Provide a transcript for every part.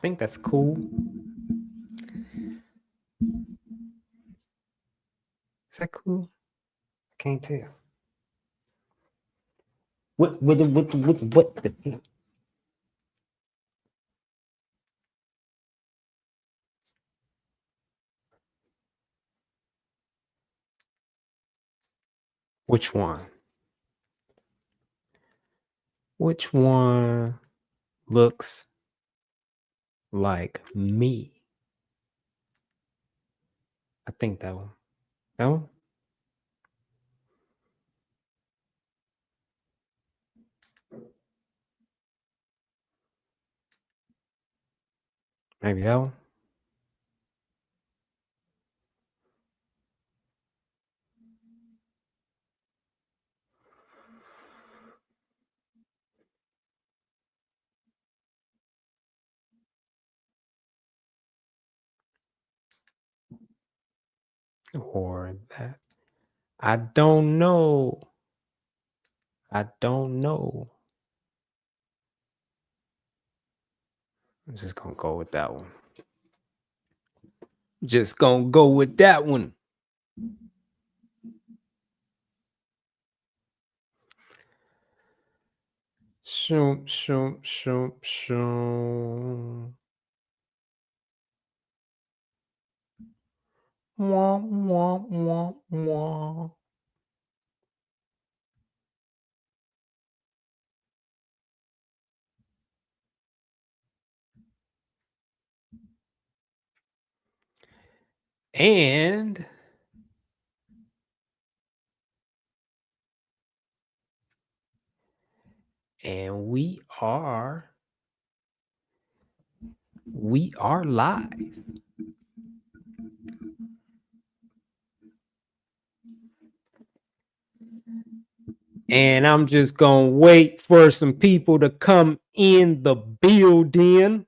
think that's cool. Is that cool? I can't tell. What the which one? Which one looks like me? I think that one. That one? Maybe that one? Or that? I don't know. I don't know. I'm just gonna go with that one. Just gonna go with that one. Shoom, shoom, shoom, shoom. Wah, wah, wah, wah. And we are live. And I'm just gonna wait for some people to come in the building.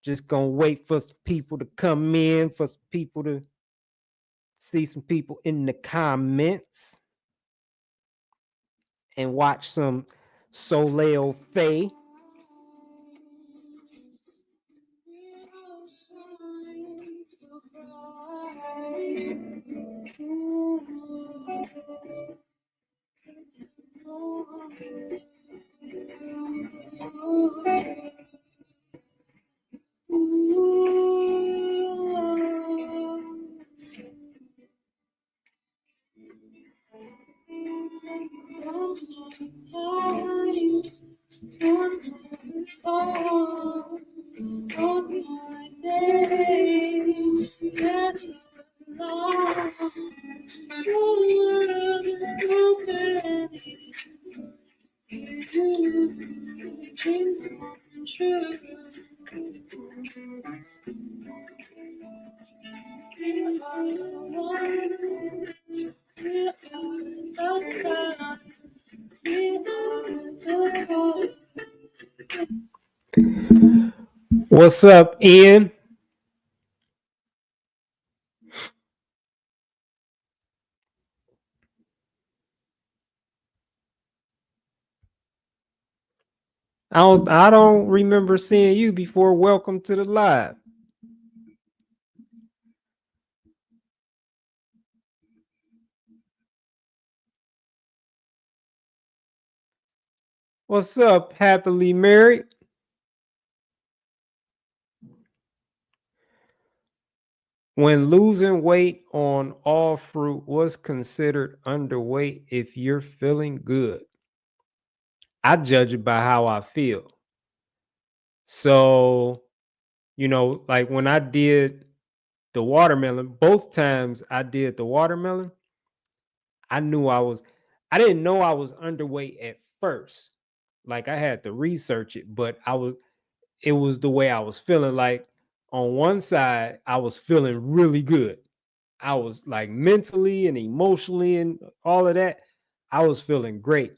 Just gonna wait for some people to come in, for some people to see some people in the comments and watch some Soleil Faye. What's up, Ian? I don't remember seeing you before. Welcome to the live. What's up, happily married? When losing weight on all fruit was considered underweight if you're feeling good. I judge it by how I feel. So, like when I did the watermelon, both times I did the watermelon, I didn't know I was underweight at first. Like I had to research it, but it was the way I was feeling. Like on one side, I was feeling really good. I was like mentally and emotionally and all of that. I was feeling great.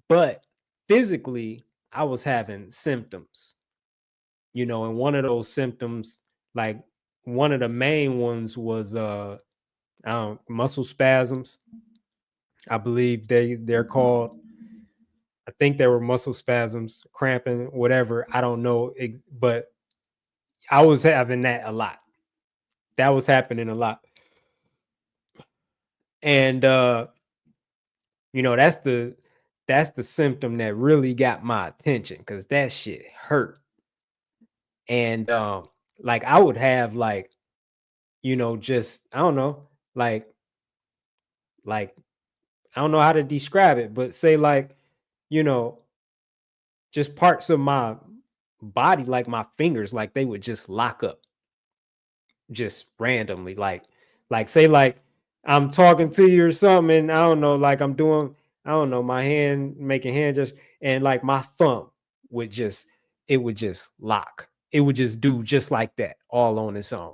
But physically, I was having symptoms, and one of those symptoms, like one of the main ones was muscle spasms. I believe they're called. I think there were muscle spasms, cramping, whatever. I don't know, but I was having that a lot. That was happening a lot. And that's the symptom that really got my attention because that shit hurt. And like I would have like, just I don't know, like like I don't know how to describe it, but say like, you know, just parts of my body, like my fingers, like they would just lock up just randomly. Like say like I'm talking to you or something, and I don't know, like I'm doing, I don't know, my hand making hand just and like my thumb would just it would just lock. It would just do just like that all on its own.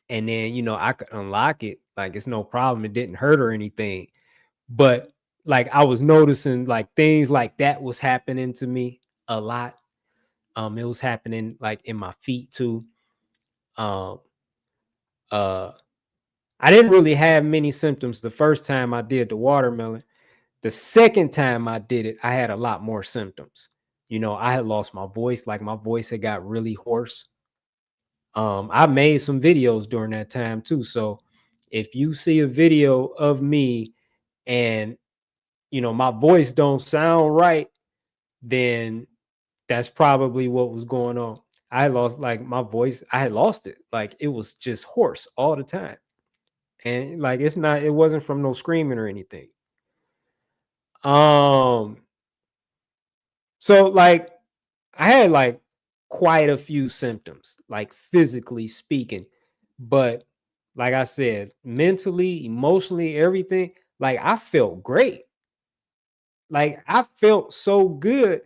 And then, I could unlock it. Like it's no problem. It didn't hurt or anything. But like I was noticing like things like that was happening to me a lot. It was happening like in my feet too. Um, uh, I didn't really have many symptoms the first time I did the watermelon. The second time I did it, I had a lot more symptoms. I had lost my voice, like my voice had got really hoarse. I made some videos during that time too. So if you see a video of me and my voice don't sound right, then that's probably what was going on. I lost like my voice, I had lost it. Like it was just hoarse all the time. And like it wasn't from no screaming or anything. Um so like I had like quite a few symptoms, like physically speaking, but like I said, mentally, emotionally, everything, like I felt great. Like I felt so good.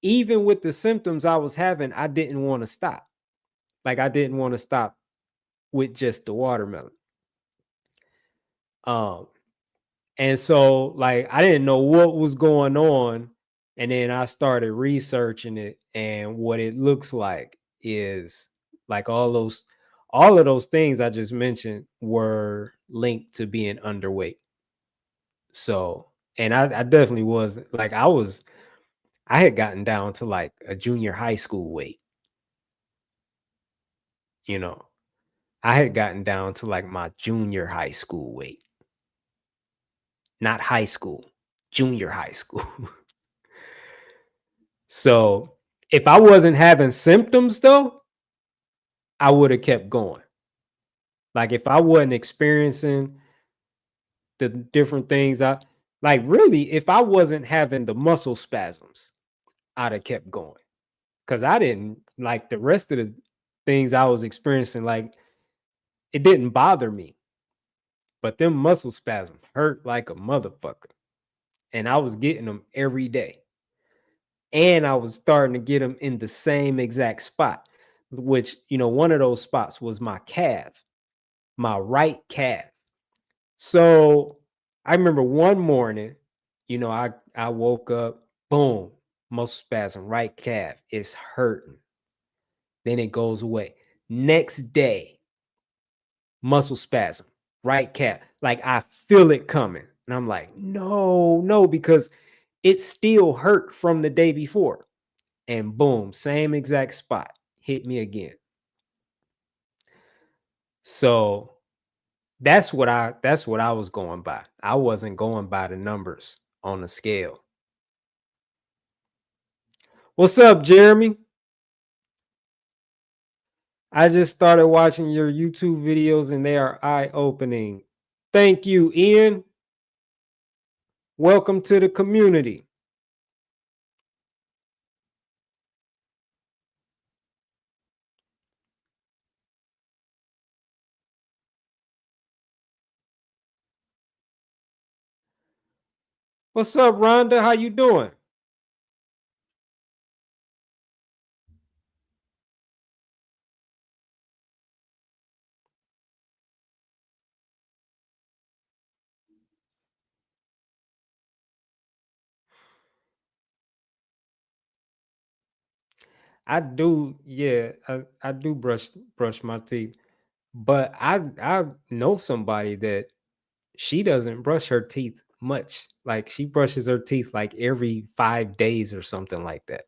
Even with the symptoms I was having, I didn't want to stop. Like I didn't want to stop with just the watermelon. Um, and so like I didn't know what was going on. And then I started researching it, and what it looks like is like all of those things I just mentioned were linked to being underweight. So, and I definitely was like I had gotten down to like a junior high school weight, you know. I had gotten down to like my junior high school weight, not high school, junior high school. So if I wasn't having symptoms though, I would have kept going. Like if I wasn't experiencing the different things, I like really, if I wasn't having the muscle spasms, I'd have kept going. Cause I didn't like the rest of the things I was experiencing, like it didn't bother me. But them muscle spasms hurt like a motherfucker. And I was getting them every day. And I was starting to get them in the same exact spot, which, one of those spots was my calf, my right calf. So I remember one morning, I woke up, boom, muscle spasm, right calf, it's hurting. Then it goes away. Next day, muscle spasm, right calf. Like I feel it coming. And I'm like, no, no, because it still hurt from the day before. And boom, same exact spot hit me again. So that's what I was going by. I wasn't going by the numbers on the scale. What's up, Jeremy? I just started watching your YouTube videos and they are eye-opening. Thank you, Ian. Welcome to the community. What's up, Rhonda? How you doing? I do, yeah, I do brush my teeth, but I know somebody that she doesn't brush her teeth much. Like she brushes her teeth like every 5 days or something like that.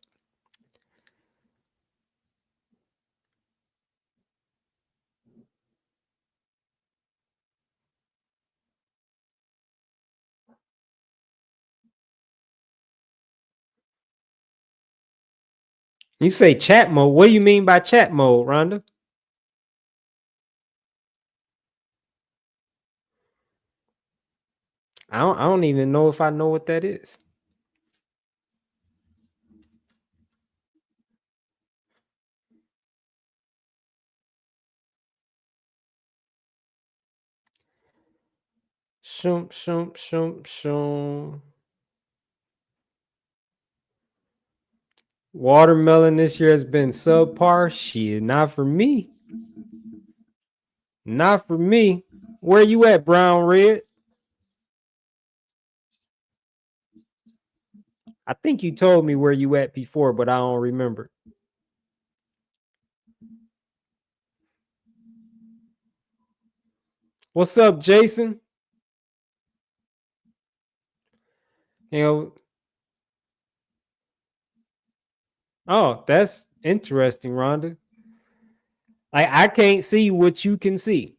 You say chat mode. What do you mean by chat mode, Rhonda? I don't even know if I know what that is. Shoom, shoom, shoom, shoom. Watermelon this year has been subpar. Shit, not for me. Not for me. Where you at, Brown Red? I think you told me where you at before, but I don't remember. What's up, Jason? You know, oh, that's interesting, Rhonda. Like I can't see what you can see.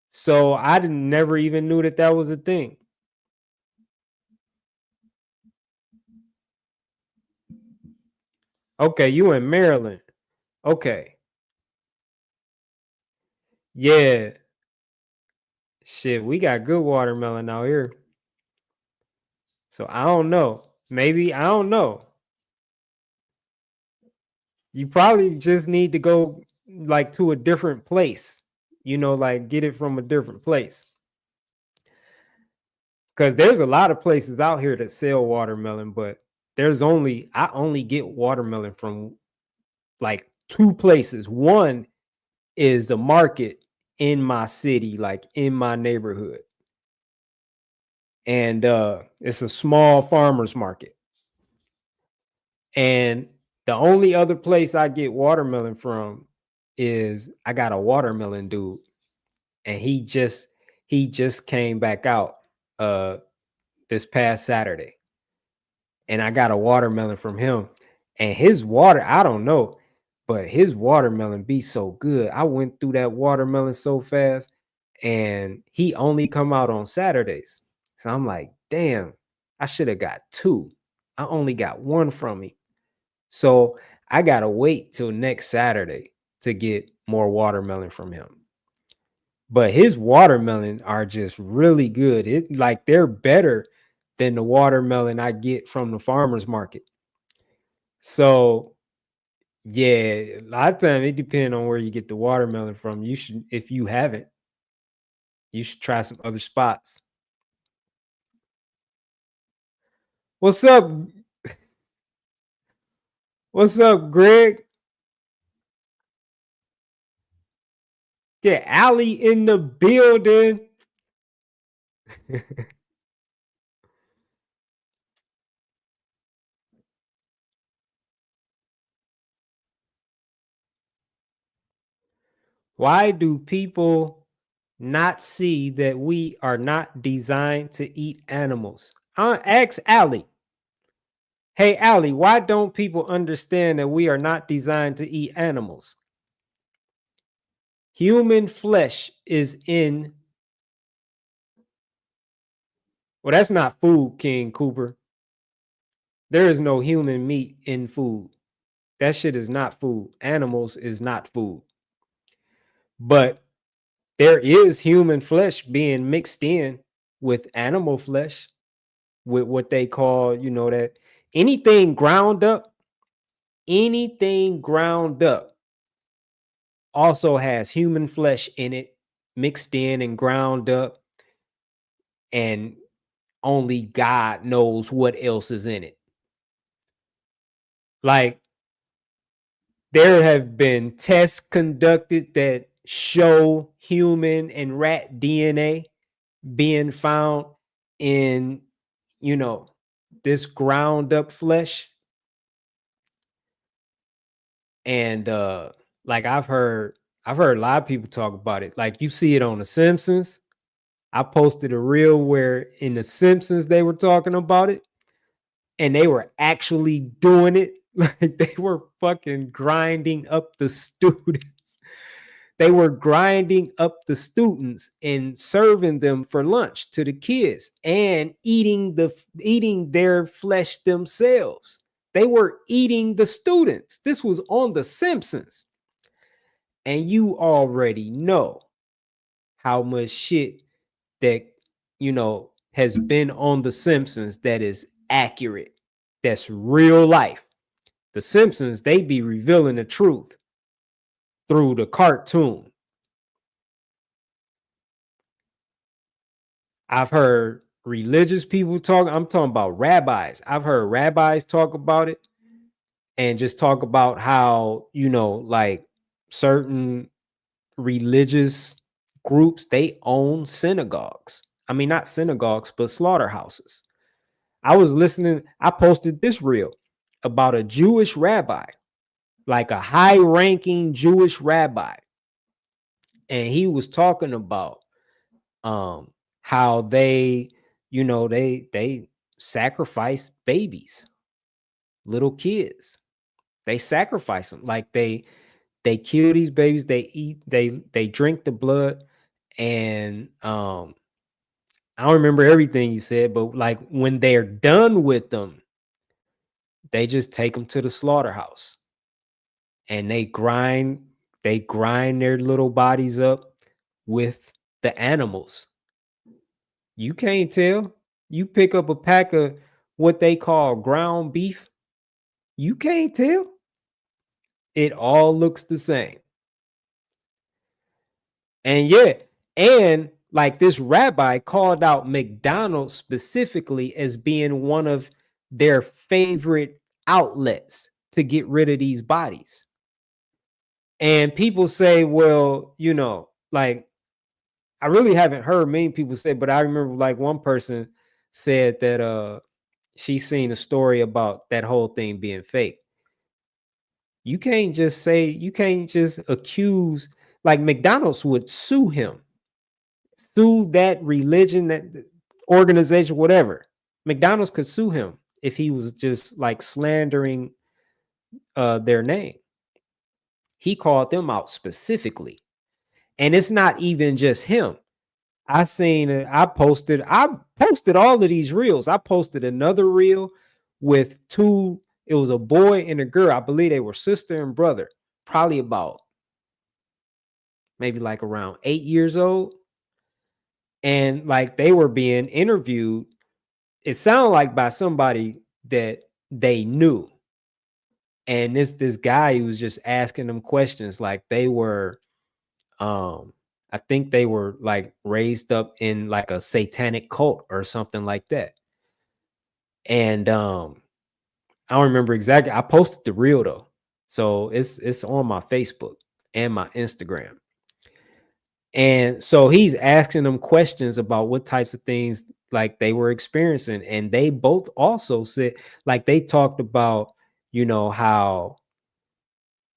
So I didn't never even knew that that was a thing. Okay, you in Maryland. Okay. Yeah. Shit, we got good watermelon out here. So I don't know. Maybe I don't know. You probably just need to go like to a different place. Like get it from a different place. Cuz there's a lot of places out here that sell watermelon, but I only get watermelon from like two places. One is the market in my city, like in my neighborhood. And it's a small farmers market. And the only other place I get watermelon from is I got a watermelon dude, and he just came back out uh this past Saturday, and I got a watermelon from him. And his water, I don't know, but his watermelon be so good. I went through that watermelon so fast, and he only come out on Saturdays. So I'm like, damn, I should have got two. I only got one from him. So I gotta wait till next Saturday to get more watermelon from him. But his watermelon are just really good. It like they're better than the watermelon I get from the farmers market. So yeah, a lot of time it depends on where you get the watermelon from. You should, if you haven't, you should try some other spots. What's up? What's up, Greg? Get Allie in the building. Why do people not see that we are not designed to eat animals? Ask Allie. Hey, Allie, why don't people understand that we are not designed to eat animals? Human flesh is in. Well, that's not food, King Cooper. There is no human meat in food. That shit is not food. Animals is not food. But there is human flesh being mixed in with animal flesh, with what they call, that anything ground up, anything ground up also has human flesh in it, mixed in and ground up, and only God knows what else is in it. Like there have been tests conducted that show human and rat DNA being found in, you know, this ground up flesh. And like I've heard a lot of people talk about it. Like you see it on The Simpsons. I posted a reel where in The Simpsons they were talking about it, and they were actually doing it. Like they were fucking grinding up the students. They were grinding up the students and serving them for lunch to the kids and eating their flesh themselves. They were eating the students. This was on The Simpsons. And you already know how much shit that, has been on The Simpsons that is accurate. That's real life. The Simpsons, they be revealing the truth through the cartoon. I've heard religious people talk. I'm talking about rabbis. I've heard rabbis talk about it and just talk about how, like certain religious groups, they own synagogues. I mean, not synagogues, but slaughterhouses. I was listening, I posted this reel about a Jewish rabbi, like a high ranking Jewish rabbi. And he was talking about how they, they sacrifice babies, little kids. They sacrifice them. Like they kill these babies, they eat, they drink the blood. And I don't remember everything he said, but like when they're done with them, they just take them to the slaughterhouse and they grind their little bodies up with the animals. You can't tell. You pick up a pack of what they call ground beef, you can't tell. It all looks the same. And yeah, and like this rabbi called out McDonald's specifically as being one of their favorite outlets to get rid of these bodies. And people say, well, like I really haven't heard many people say, but I remember like one person said that she seen a story about that whole thing being fake. You can't just accuse, like McDonald's would sue him, sue that religion, that organization, whatever. McDonald's could sue him if he was just like slandering their name. He called them out specifically. And it's not even just him. I posted all of these reels. I posted another reel with two, it was a boy and a girl. I believe they were sister and brother, probably about maybe like around 8 years old. And like they were being interviewed. It sounded like by somebody that they knew. And this guy who was just asking them questions, like they were I think they were like raised up in like a satanic cult or something like that. And I don't remember exactly. I posted the reel though. So it's on my Facebook and my Instagram. And so he's asking them questions about what types of things like they were experiencing. And they both also said, like they talked about, how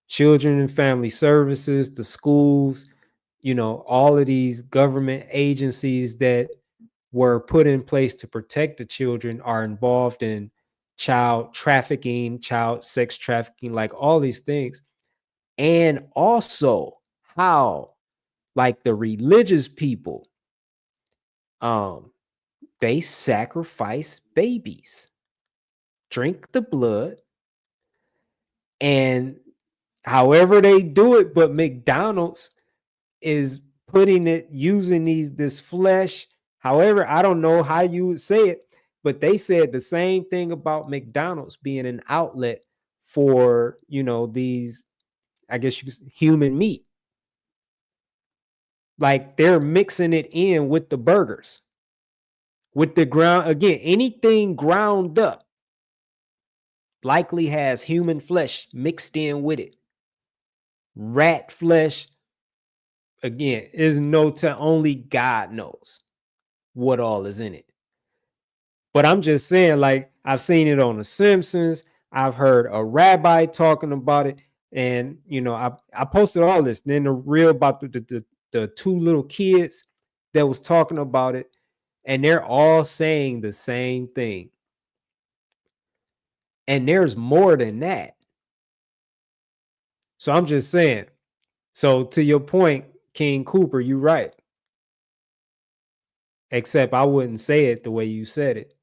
children and family services, the schools, all of these government agencies that were put in place to protect the children are involved in child trafficking, child sex trafficking, like all these things. And also how like the religious people, they sacrifice babies, drink the blood, and however they do it, but McDonald's is putting it, using this flesh. However, I don't know how you would say it, but they said the same thing about McDonald's being an outlet for, these, I guess human meat. Like they're mixing it in with the burgers, with the ground. Again, anything ground up likely has human flesh mixed in with it. Rat flesh, again, is only God knows what all is in it. But I'm just saying, like, I've seen it on The Simpsons. I've heard a rabbi talking about it. And, I posted all this. Then the reel about the two little kids, that was talking about it, and they're all saying the same thing. And there's more than that. So I'm just saying. So to your point, King Cooper, you're right. Except I wouldn't say it the way you said it.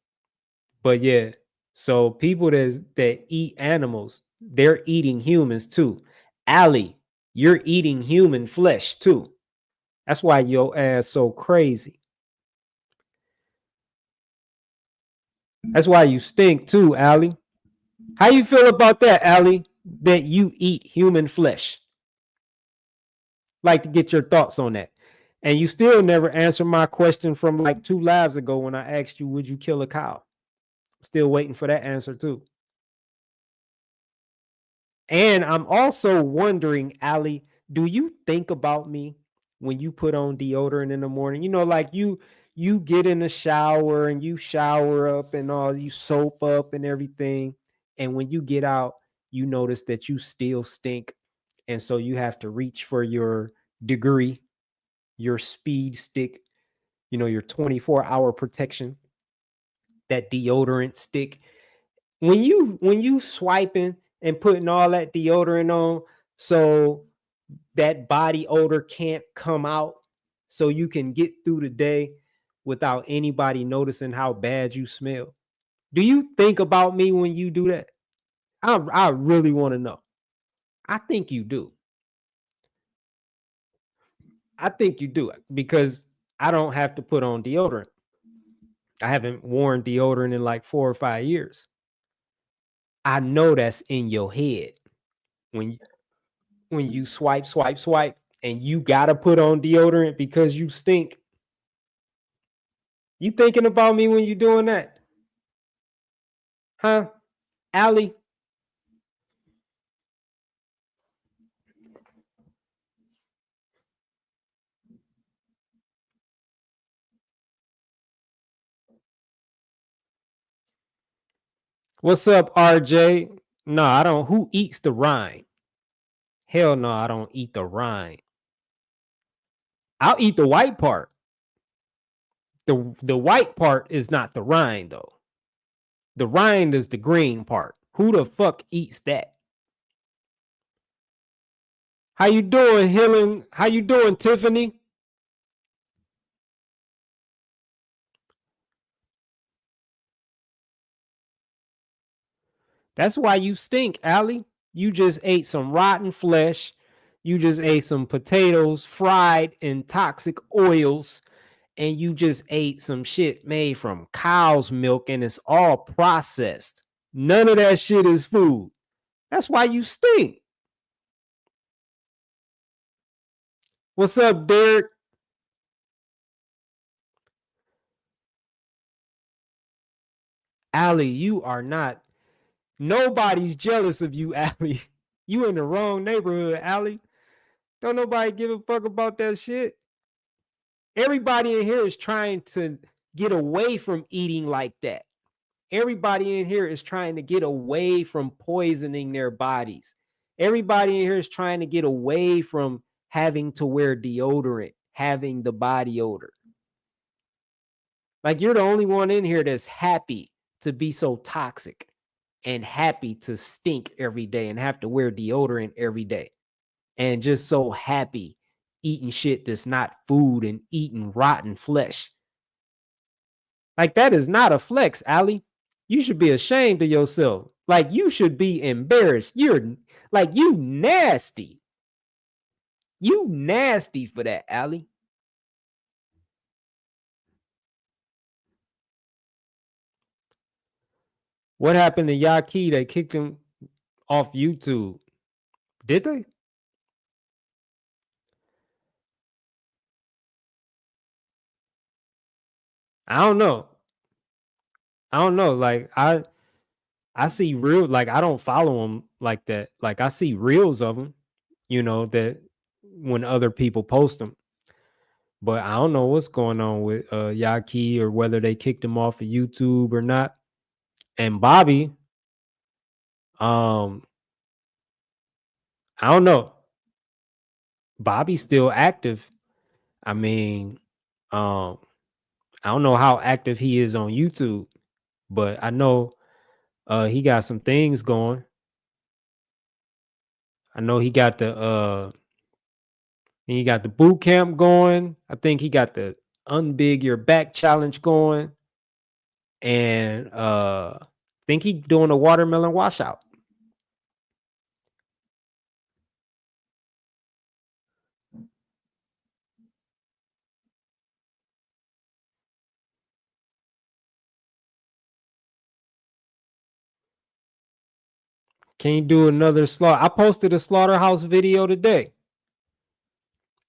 But yeah, so people that eat animals, they're eating humans too. Ali, you're eating human flesh too. That's why your ass so crazy. That's why you stink too, Ali. How you feel about that, Ali? That you eat human flesh? Like to get your thoughts on that. And you still never answered my question from like 2 lives ago when I asked you, would you kill a cow? Still waiting for that answer too. And I'm also wondering, Ali, do you think about me when you put on deodorant in the morning? Like you get in the shower and you shower up and all, you soap up and everything. And when you get out, you notice that you still stink. And so you have to reach for your degree, your speed stick, your 24-hour protection, that deodorant stick. When you swiping and putting all that deodorant on, so that body odor can't come out, so you can get through the day without anybody noticing how bad you smell. Do you think about me when you do that? I really want to know. I think you do. I think you do because I don't have to put on deodorant. I haven't worn deodorant in like 4 or 5 years. I know that's in your head when you swipe, swipe, swipe, and you gotta put on deodorant because you stink. You thinking about me when you doing that? Huh? Allie? What's up, RJ? No, I don't. Who eats the rind? Hell no, I don't eat the rind. I'll eat the white part. The white part is not the rind though. The rind is the green part. Who the fuck eats that? How you doing, Helen? How you doing, Tiffany? That's why you stink, Allie. You just ate some rotten flesh. You just ate some potatoes fried in toxic oils. And you just ate some shit made from cow's milk and it's all processed. None of that shit is food. That's why you stink. What's up, Derek? Allie, you are not. Nobody's jealous of you, Allie. You in the wrong neighborhood, Allie. Don't nobody give a fuck about that shit. Everybody in here is trying to get away from eating like that. Everybody in here is trying to get away from poisoning their bodies. Everybody in here is trying to get away from having to wear deodorant, having the body odor. Like you're the only one in here that's happy to be so toxic and happy to stink every day and have to wear deodorant every day and just so happy eating shit that's not food and eating rotten flesh. Like that is not a flex, Ali. You should be ashamed of yourself. Like you should be embarrassed. You're like you nasty. You nasty for that, Ali. What happened to Yaki? They kicked him off YouTube. Did they? I don't know. I don't know. Like I see real like I don't follow him like that. Like I see reels of him, that when other people post them. But I don't know what's going on with Yaki or whether they kicked him off of YouTube or not. And Bobby, um, I don't know. Bobby's still active. I mean, Um, I don't know how active he is on YouTube, but I know he got some things going. I know he got the boot camp going. I think he got the unbig your back challenge going. And think he doing a watermelon washout. Can you do another slaughter? I posted a slaughterhouse video today.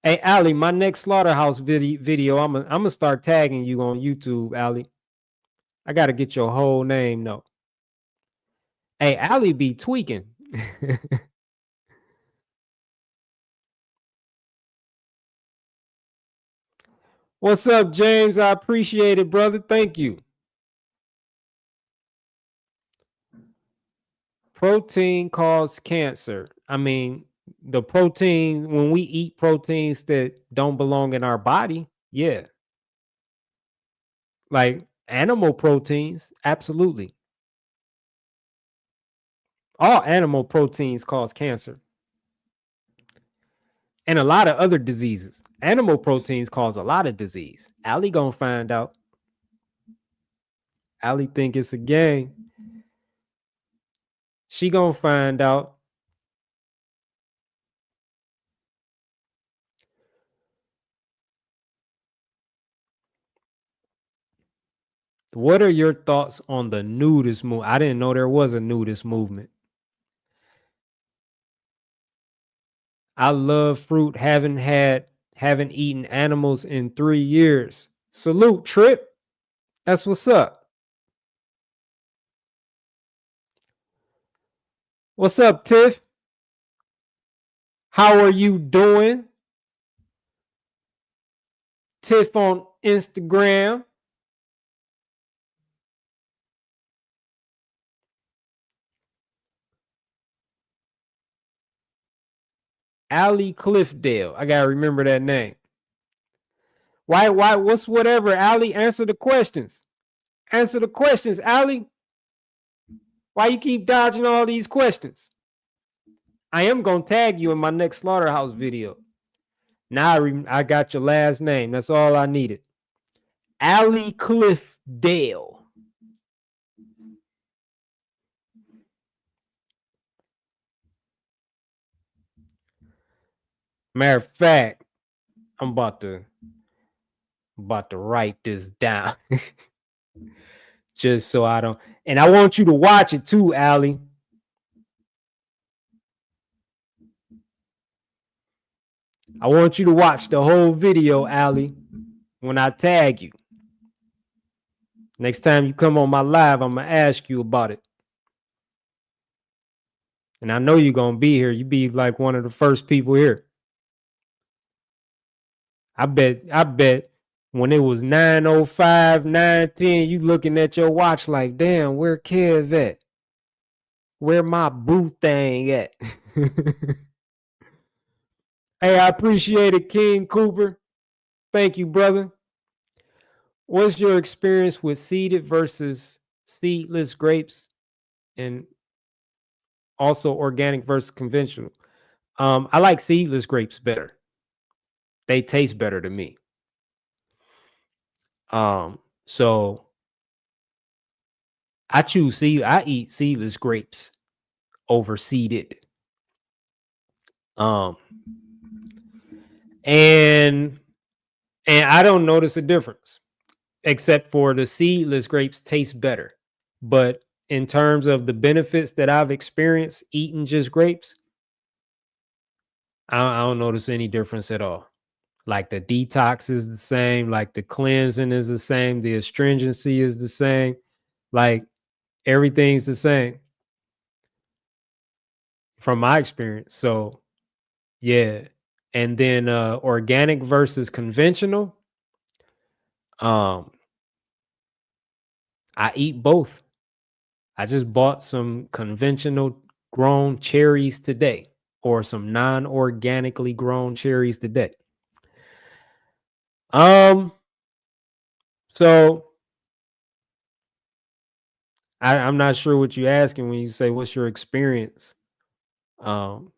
Hey Ali, my next slaughterhouse video, I'm gonna start tagging you on YouTube, Ali. I gotta get your whole name though. Hey, Ali be tweaking. What's up, James? I appreciate it, brother. Thank you. Protein causes cancer. I mean, the protein, when we eat proteins that don't belong in our body, yeah. Like animal proteins, absolutely. All animal proteins cause cancer and a lot of other diseases. Animal proteins cause a lot of disease. Ali gonna find out. Ali think it's a game. She gonna find out. What are your thoughts on the nudist movement? I didn't know there was a nudist movement. I love fruit. Haven't eaten animals in 3 years. Salute, Trip. That's what's up. What's up, Tiff? How are you doing? Tiff on Instagram. Allie Cliffdale. I gotta remember that name. Why, what's whatever, Allie? Answer the questions. Answer the questions, Allie. Why you keep dodging all these questions? I am gonna tag you in my next slaughterhouse video. Now I got your last name. That's all I needed. Allie Cliffdale. Matter of fact, I'm about to write this down. Just so I don't. And I want you to watch it too, Allie. I want you to watch the whole video, Allie, when I tag you. Next time you come on my live, I'm going to ask you about it. And I know you're going to be here. You be like one of the first people here. I bet when it was 9:05, 9:10, you looking at your watch like, damn, where Kev at? Where my boo thing at? Hey, I appreciate it, King Cooper. Thank you, brother. What's your experience with seeded versus seedless grapes, and also organic versus conventional? I like seedless grapes better. They taste better to me. So I eat seedless grapes over seeded. Um, and I don't notice a difference except for the seedless grapes taste better. But in terms of the benefits that I've experienced eating just grapes, I don't notice any difference at all. Like the detox is the same, like the cleansing is the same, the astringency is the same, like everything's the same from my experience. So yeah. And then organic versus conventional. Um, I eat both. I just bought some conventional grown cherries today, or some non-organically grown cherries today. So I'm not sure what you're asking when you say what's your experience. Um,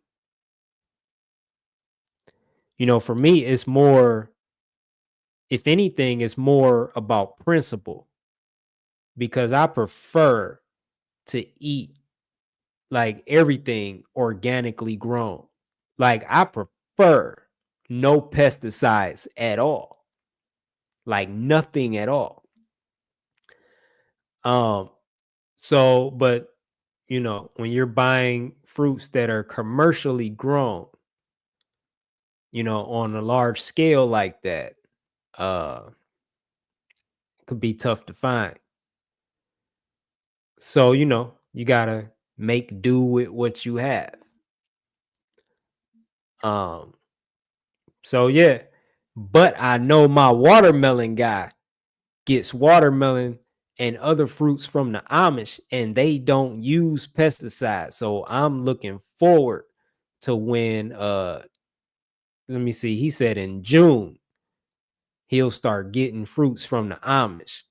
for me, it's more, if anything, it's more about principle because I prefer to eat like everything organically grown. Like I prefer no pesticides at all, like nothing at all. Um, but when you're buying fruits that are commercially grown, on a large scale like that, uh, could be tough to find. So, you gotta make do with what you have. Um, so yeah, but I know my watermelon guy gets watermelon and other fruits from the Amish, and they don't use pesticides. So I'm looking forward to when let me see, he said in June he'll start getting fruits from the Amish.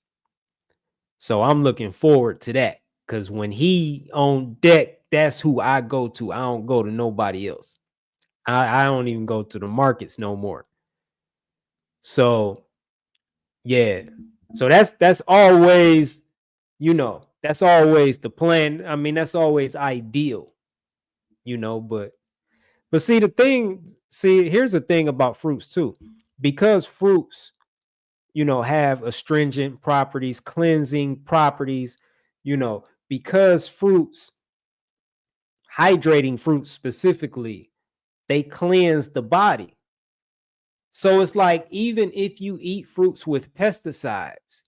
So I'm looking forward to that because when he on deck, that's who I go to. I don't go to nobody else. I don't even go to the markets no more. So yeah. So that's always, that's always the plan. I mean, that's always ideal, but here's the thing about fruits too. Because fruits, have astringent properties, cleansing properties, because fruits, hydrating fruits specifically, they cleanse the body. So it's like even if you eat fruits with pesticides,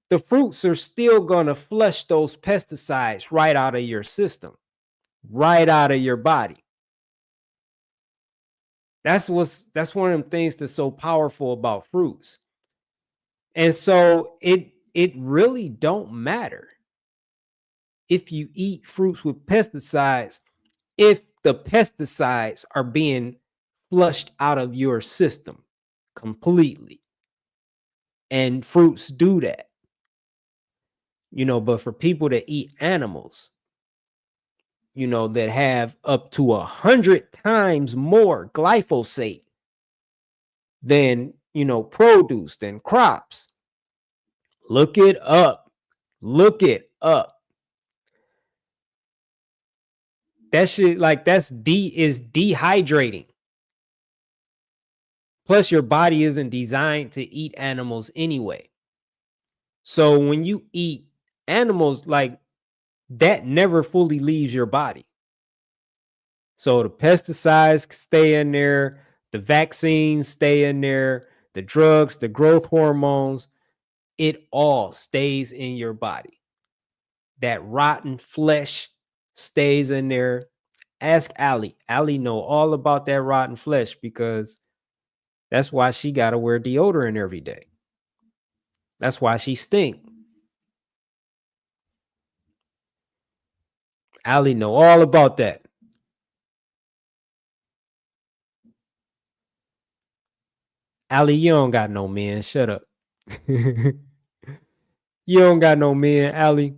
the fruits are still going to flush those pesticides right out of your system, right out of your body. That's one of the things that's so powerful about fruits. And so it really don't matter if you eat fruits with pesticides if the pesticides are being flushed out of your system completely. And fruits do that. But for people that eat animals, that have up to 100 times more glyphosate than, produce, than crops. Look it up. Look it up. That shit, like is dehydrating. Plus, your body isn't designed to eat animals anyway. So when you eat animals, like that never fully leaves your body. So the pesticides stay in there, the vaccines stay in there, the drugs, the growth hormones, it all stays in your body. That rotten flesh stays in there. Ask Allie. Allie know all about that rotten flesh because that's why she got to wear deodorant every day. That's why she stink. Allie know all about that. Allie, you don't got no men. Shut up. You don't got no men, Allie.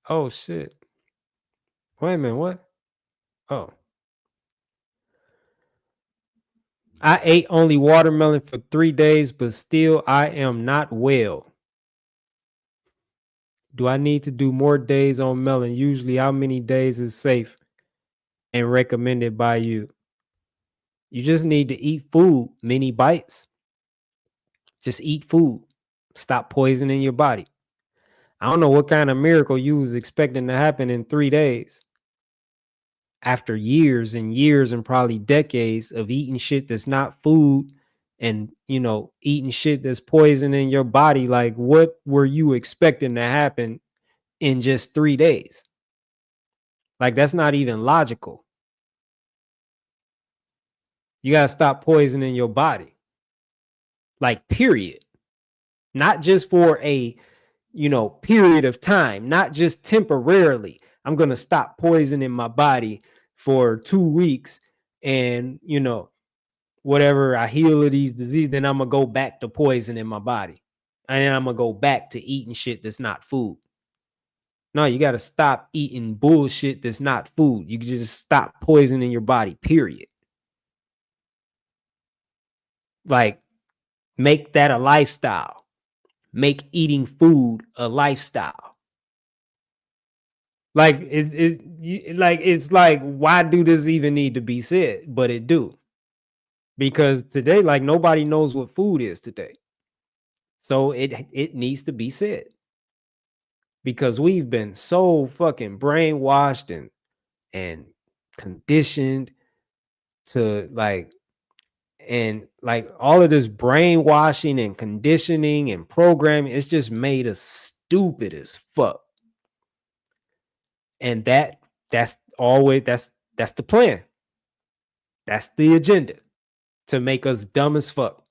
Oh shit. Wait a minute, what? Oh. I ate only watermelon for 3 days, but still I am not well. Do I need to do more days on melon? Usually how many days is safe and recommended by you? You just need to eat food, many bites. Just eat food. Stop poisoning your body. I don't know what kind of miracle you was expecting to happen in 3 days. After years and years and probably decades of eating shit that's not food and, eating shit that's poisoning your body, like what were you expecting to happen in just 3 days? Like that's not even logical. You got to stop poisoning your body. Like period. Not just for a, period of time, not just temporarily. I'm going to stop poisoning my body for 2 weeks, and whatever, I heal of these diseases, then I'm gonna go back to poison in my body. And then I'm gonna go back to eating shit that's not food. No, you gotta stop eating bullshit that's not food. You can just stop poisoning your body, period. Like, make that a lifestyle. Make eating food a lifestyle. Like, it's like, why do this even need to be said? But it do. Because today, like, nobody knows what food is today. So it needs to be said. Because we've been so fucking brainwashed and conditioned to, like, and like, all of this brainwashing and conditioning and programming, it's just made us stupid as fuck. And that's the plan. That's the agenda, to make us dumb as fuck.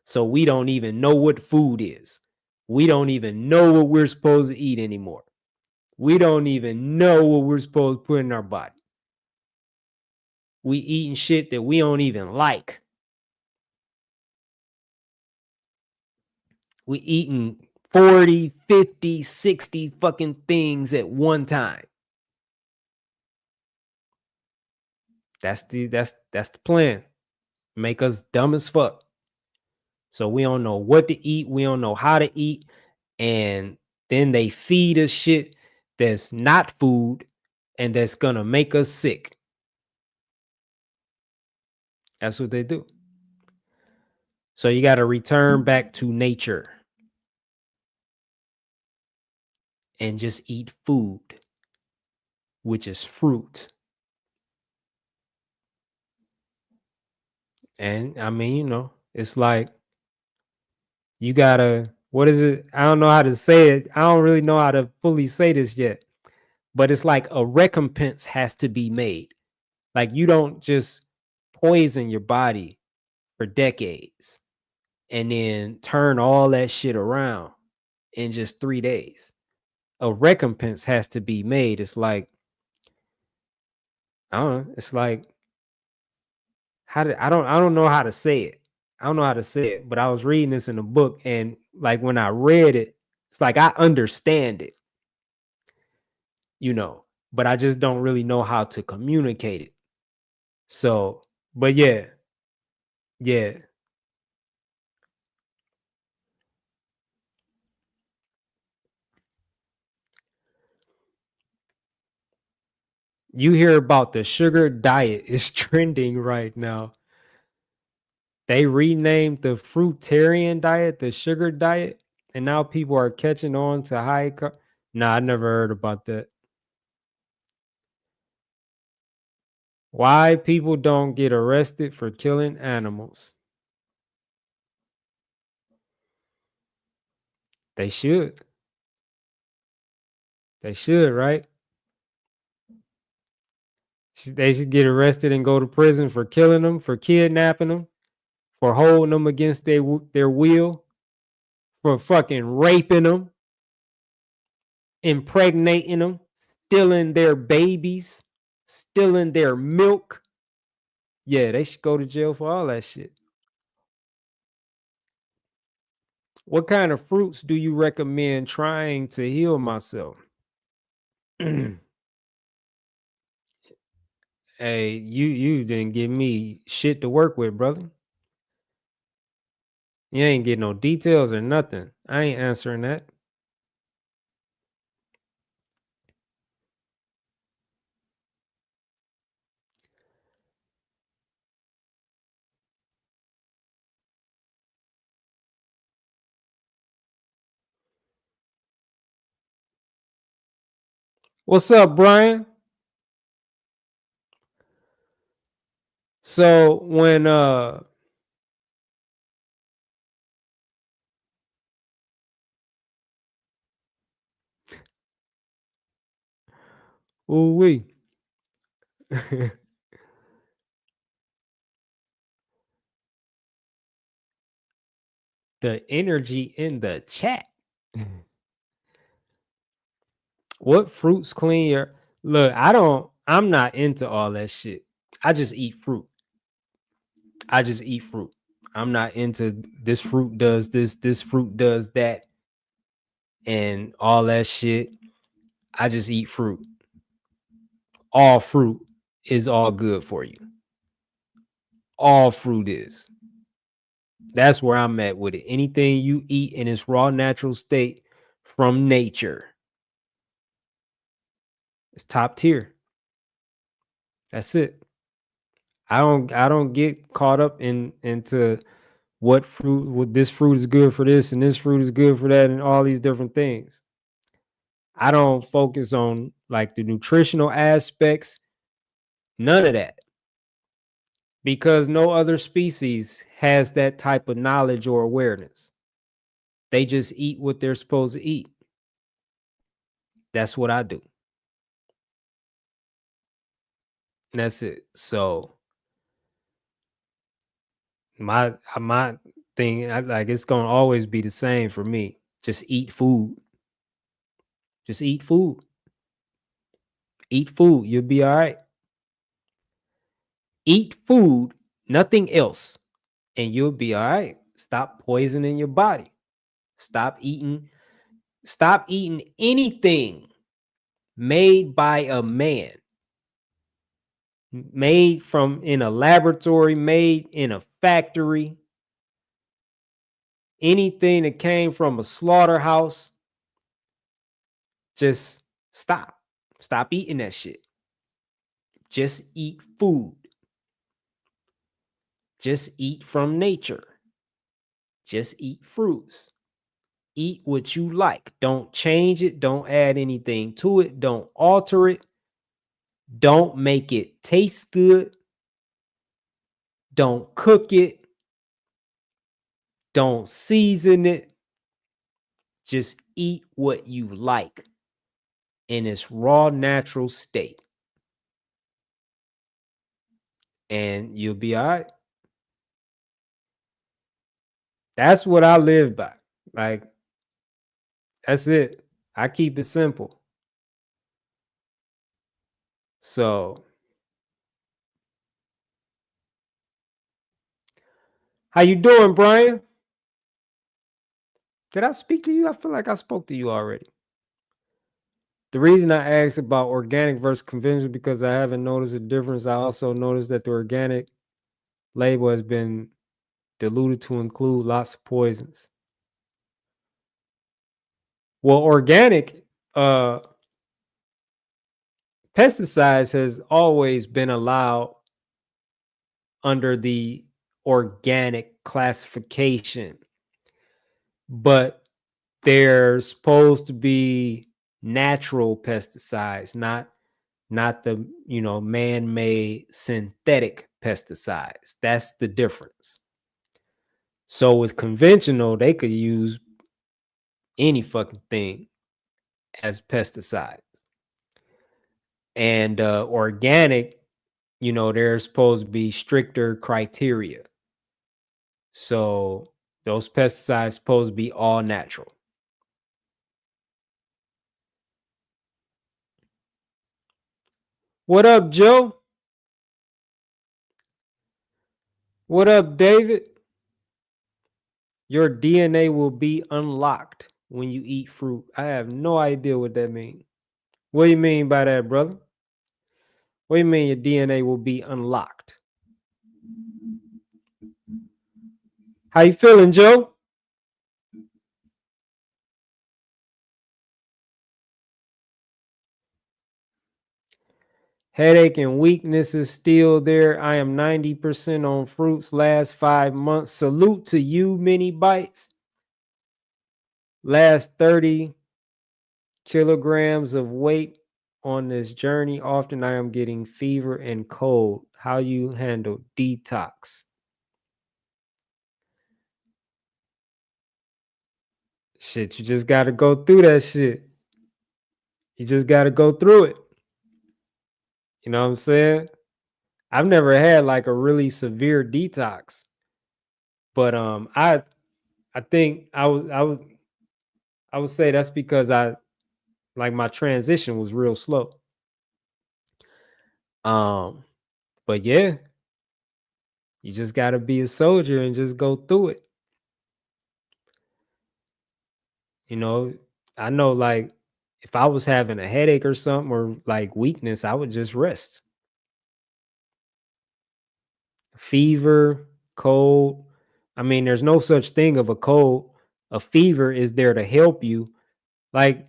So we don't even know what food is. We don't even know what we're supposed to eat anymore. We don't even know what we're supposed to put in our body. We eating shit that we don't even like. We eating 40, 50, 60 fucking things at one time. That's the plan. Make us dumb as fuck. So we don't know what to eat. We don't know how to eat. And then they feed us shit that's not food and that's gonna make us sick. That's what they do. So you got to return back to nature and just eat food, which is fruit. And I mean, it's like, you gotta, what is it? I don't know how to say it. I don't really know how to fully say this yet, but it's like a recompense has to be made. Like, you don't just poison your body for decades and then turn all that shit around in just 3 days. A recompense has to be made. It's like, I don't know. It's like, I don't know how to say it. I don't know how to say it, but I was reading this in a book, and like, when I read it, it's like, I understand it, but I just don't really know how to communicate it. So, but yeah, yeah. You hear about the sugar diet is trending right now. They renamed the fruitarian diet the sugar diet, and now people are catching on to high carb. Nah, I never heard about that. Why people don't get arrested for killing animals? They should. They should, right? They should get arrested and go to prison for killing them, for kidnapping them, for holding them against their will, for fucking raping them, impregnating them, stealing their babies, stealing their milk. Yeah, they should go to jail for all that shit. What kind of fruits do you recommend trying to heal myself? Hey, you didn't give me shit to work with, brother. You ain't get no details or nothing. I ain't answering that. What's up, Brian? So when ooh wee. The energy in the chat. What fruits clean your look? I'm not into all that shit. I just eat fruit. I just eat fruit. I'm not into this fruit does this fruit does that, and all that shit. I just eat fruit. All fruit is all good for you. All fruit is. That's where I'm at with it. Anything you eat in its raw natural state from nature is top tier. That's it. I don't get caught up into what this fruit is good for this and this fruit is good for that and all these different things. I don't focus on like the nutritional aspects, none of that, because no other species has that type of knowledge or awareness. They just eat what they're supposed to eat. That's what I do. That's it. So my thing, like it's gonna always be the same for me. Just eat food. Just eat food. Eat food. You'll be all right. Eat food, nothing else, and you'll be all right. Stop poisoning your body. Stop eating. Stop eating anything made by a man, made from in a laboratory, made in a factory, anything that came from a slaughterhouse. Just stop. Stop eating that shit. Just eat food. Just eat from nature. Just eat fruits. Eat what you like. Don't change it. Don't add anything to it. Don't alter it. Don't make it taste good. Don't cook it. Don't season it. Just eat what you like in its raw, natural state. And you'll be all right. That's what I live by. Like, that's it. I keep it simple. So, how you doing, Brian? Did I speak to you? I feel like I spoke to you already. The reason I asked about organic versus conventional because I haven't noticed a difference. I also noticed that the organic label has been diluted to include lots of poisons. Well, organic pesticides has always been allowed under the organic classification, but they're supposed to be natural pesticides, not the man-made synthetic pesticides. That's the difference. So with conventional, they could use any fucking thing as pesticides. And organic, there's supposed to be stricter criteria. So those pesticides supposed to be all natural. What up, Joe? What up, David? Your DNA will be unlocked when you eat fruit. I have no idea what that means. What do you mean by that, brother? What do you mean your DNA will be unlocked? How you feeling, Joe? Headache and weakness is still there. I am 90% on fruits last 5 months. Salute to you, mini bites. Last 30 kilograms of weight on this journey. Often I am getting fever and cold. How you handle detox? Shit, you just got to go through that shit. You just got to go through it. You know what I'm saying? I've never had like a really severe detox, but I think I would say that's because I like my transition was real slow. Um, but yeah, you just gotta be a soldier and just go through it. You know, I know like if I was having a headache or something or like weakness, I would just rest. Fever, cold. I mean, there's no such thing of a cold. A fever is there to help you. Like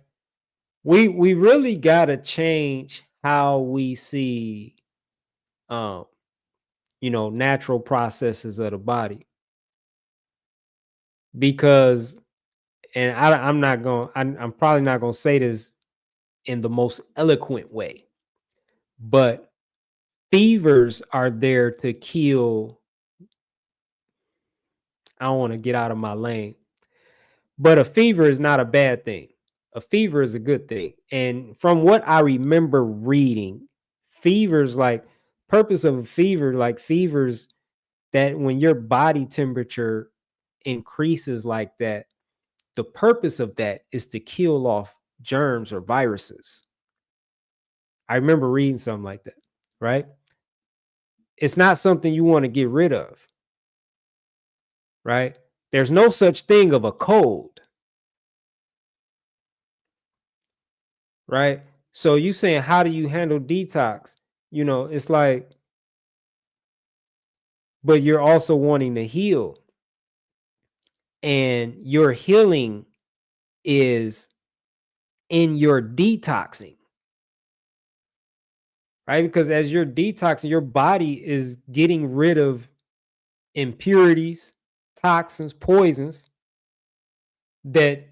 we really gotta change how we see um, natural processes of the body because and I'm not going I'm probably not gonna say this in the most eloquent way, but fevers are there to kill. I don't want to get out of my lane, but a fever is not a bad thing. A fever is a good thing. And from what I remember reading, fevers like purpose of a fever, like fevers that when your body temperature increases like that, the purpose of that is to kill off germs or viruses. I remember reading something like that, right? It's not something you want to get rid of, right? There's no such thing of a cold, right? So you saying how do you handle detox? It's like, but you're also wanting to heal, and your healing is in your detoxing, right? Because as you're detoxing, your body is getting rid of impurities, toxins, poisons that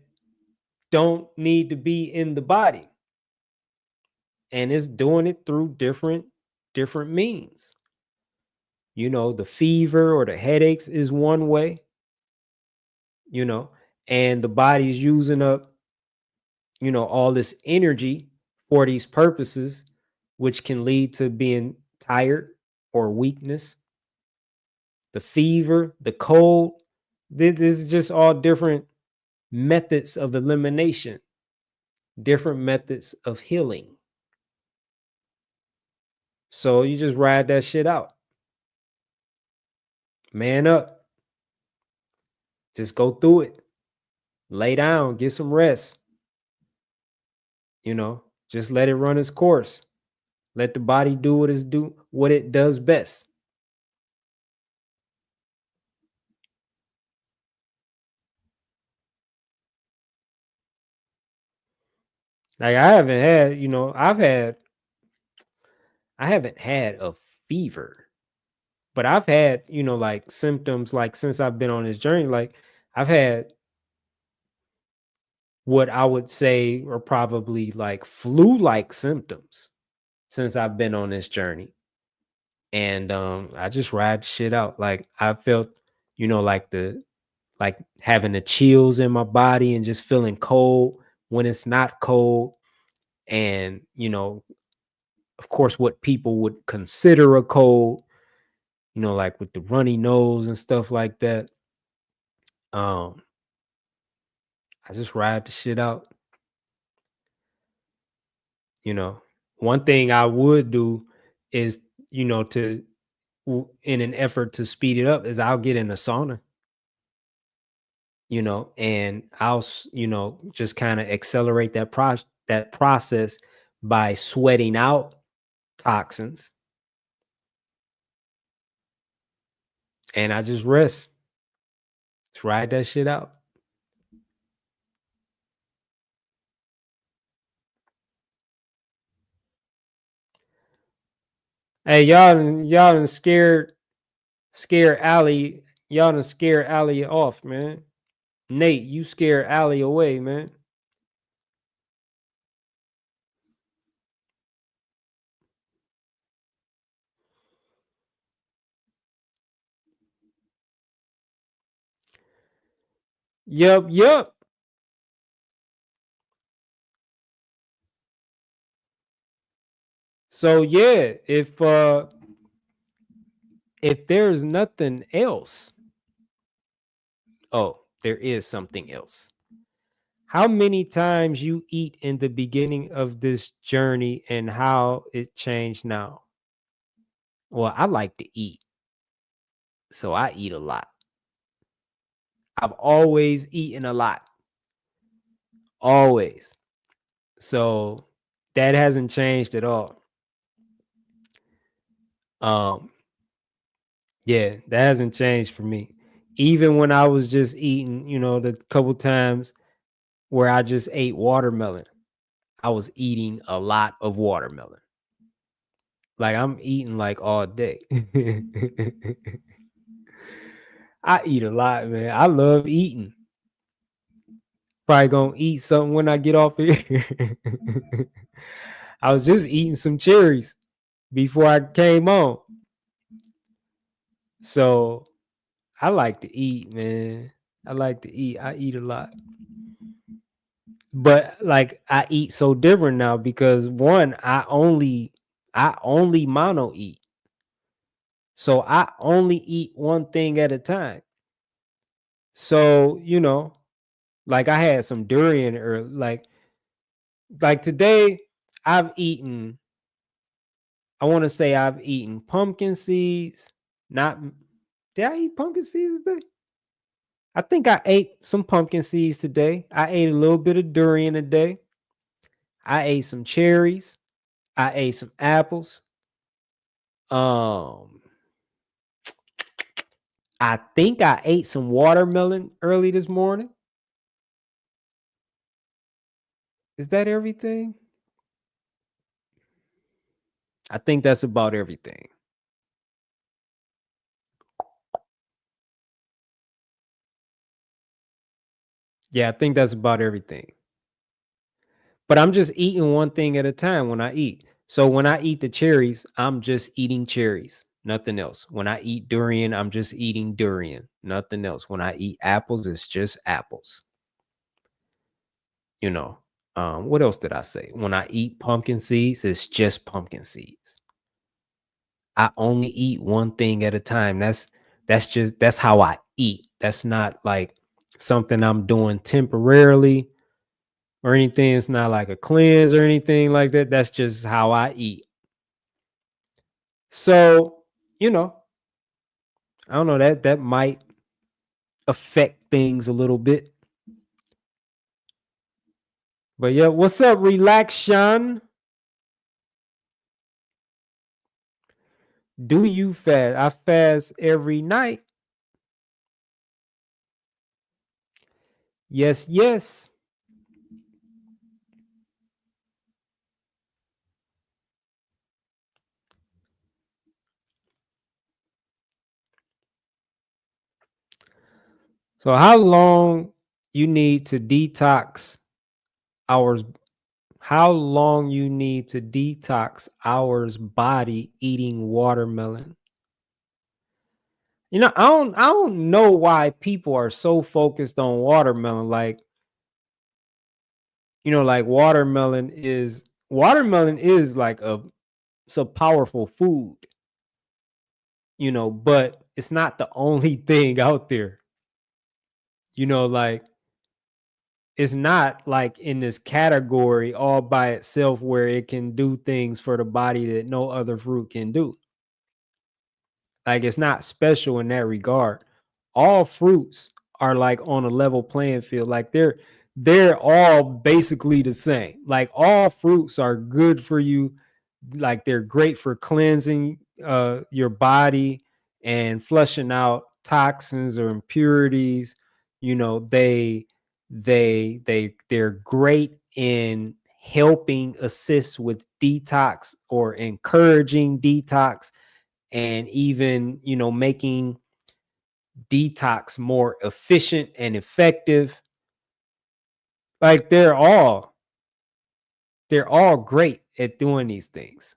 don't need to be in the body. And it's doing it through different means. The fever or the headaches is one way, you know, and the body's using up, all this energy for these purposes, which can lead to being tired or weakness. The fever, the cold, this is just all different methods of elimination, different methods of healing. So you just ride that shit out. Man up. Just go through it. Lay down, get some rest. Just let it run its course. Let the body do what it does best. Like I haven't had, I haven't had a fever, but I've had, like symptoms like since I've been on this journey, like I've had what I would say are probably like flu-like symptoms since I've been on this journey. And I just ride shit out. Like I felt, like having the chills in my body and just feeling cold when it's not cold. And, of course, what people would consider a cold, like with the runny nose and stuff like that. Um, I just ride the shit out. You know, One thing I would do is, to in an effort to speed it up, is I'll get in a sauna, and just kind of accelerate that process by sweating out toxins, and I just rest, just ride that shit out. Hey, y'all done scare Allie, y'all done scare Allie off, man. Nate, you scare Allie away, man. Yup, yup. So yeah, if there's nothing else, oh, there is something else. How many times you eat in the beginning of this journey and how it changed now? Well, I like to eat, so I eat a lot. I've always eaten a lot, always. So that hasn't changed at all. Um, yeah, that hasn't changed for me. Even when I was just eating, the couple times where I just ate watermelon, I was eating a lot of watermelon. Like I'm eating like all day. I eat a lot, man. I love eating. Probably gonna eat something when I get off here. I was just eating some cherries before I came on. So I like to eat, man. I like to eat. I eat a lot. But like I eat so different now because one, I only mono eat. So I only eat one thing at a time. So, like I had some durian or like today I've eaten I want to say I've eaten pumpkin seeds. Not Did I eat pumpkin seeds today? I think I ate some pumpkin seeds today. I ate a little bit of durian today. I ate some cherries. I ate some apples. Um, I think I ate some watermelon early this morning. Is that everything? I think that's about everything. Yeah, I think that's about everything. But I'm just eating one thing at a time when I eat. So when I eat the cherries, I'm just eating cherries, nothing else. When I eat durian, I'm just eating durian, nothing else. When I eat apples, it's just apples. You know, what else did I say? When I eat pumpkin seeds, it's just pumpkin seeds. I only eat one thing at a time. That's how I eat. That's not like something I'm doing temporarily or anything. It's not like a cleanse or anything like that. That's just how I eat. So, you know, I don't know that might affect things a little bit. But yeah, what's up, Relax Sean? Do you fast? I fast every night. Yes, yes. So how long you need to detox hours how long you need to detox hours body eating watermelon? I don't know why people are so focused on watermelon. Like watermelon is like it's a powerful food, but it's not the only thing out there. Like it's not like in this category all by itself where it can do things for the body that no other fruit can do. Like it's not special in that regard. All fruits are like on a level playing field. Like they're all basically the same. Like all fruits are good for you. Like they're great for cleansing your body and flushing out toxins or impurities. They're great in helping assist with detox or encouraging detox and even making detox more efficient and effective. Like they're all great at doing these things.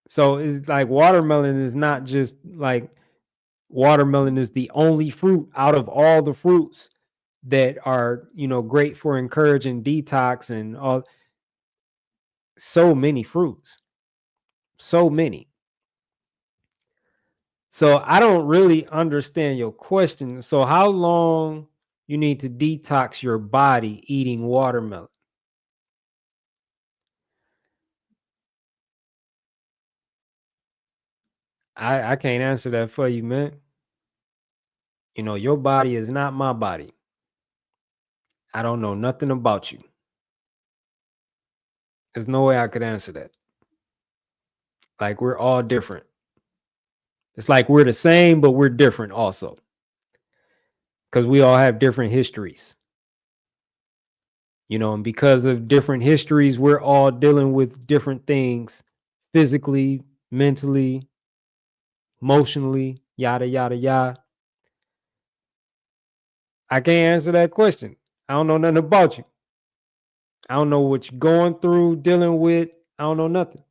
So it's like watermelon is not just like watermelon is the only fruit out of all the fruits that are great for encouraging detox and all. So many fruits, so many. So I don't really understand your question. So how long you need to detox your body eating watermelon? I can't answer that for you, man. Your body is not my body. I don't know nothing about you. There's no way I could answer that. Like, we're all different. It's like we're the same, but we're different also, because we all have different histories. And because of different histories, we're all dealing with different things physically, mentally, emotionally, yada, yada, yada. I can't answer that question. I don't know nothing about you. I don't know what you're going through, dealing with. I don't know nothing.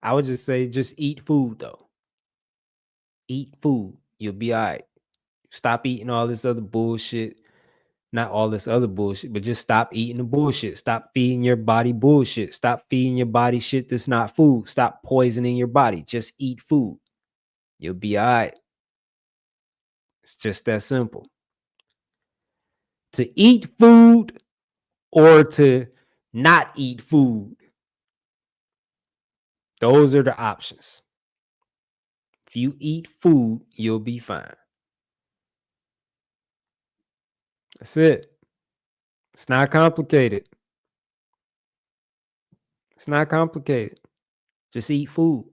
I would just say just eat food, though. Eat food. You'll be all right. Stop eating all this other bullshit. Not all this other bullshit, but just stop eating the bullshit. Stop feeding your body bullshit. Stop feeding your body shit that's not food. Stop poisoning your body. Just eat food. You'll be all right. It's just that simple. To eat food or to not eat food, those are the options. If you eat food, you'll be fine. That's it. It's not complicated. It's not complicated. Just eat food.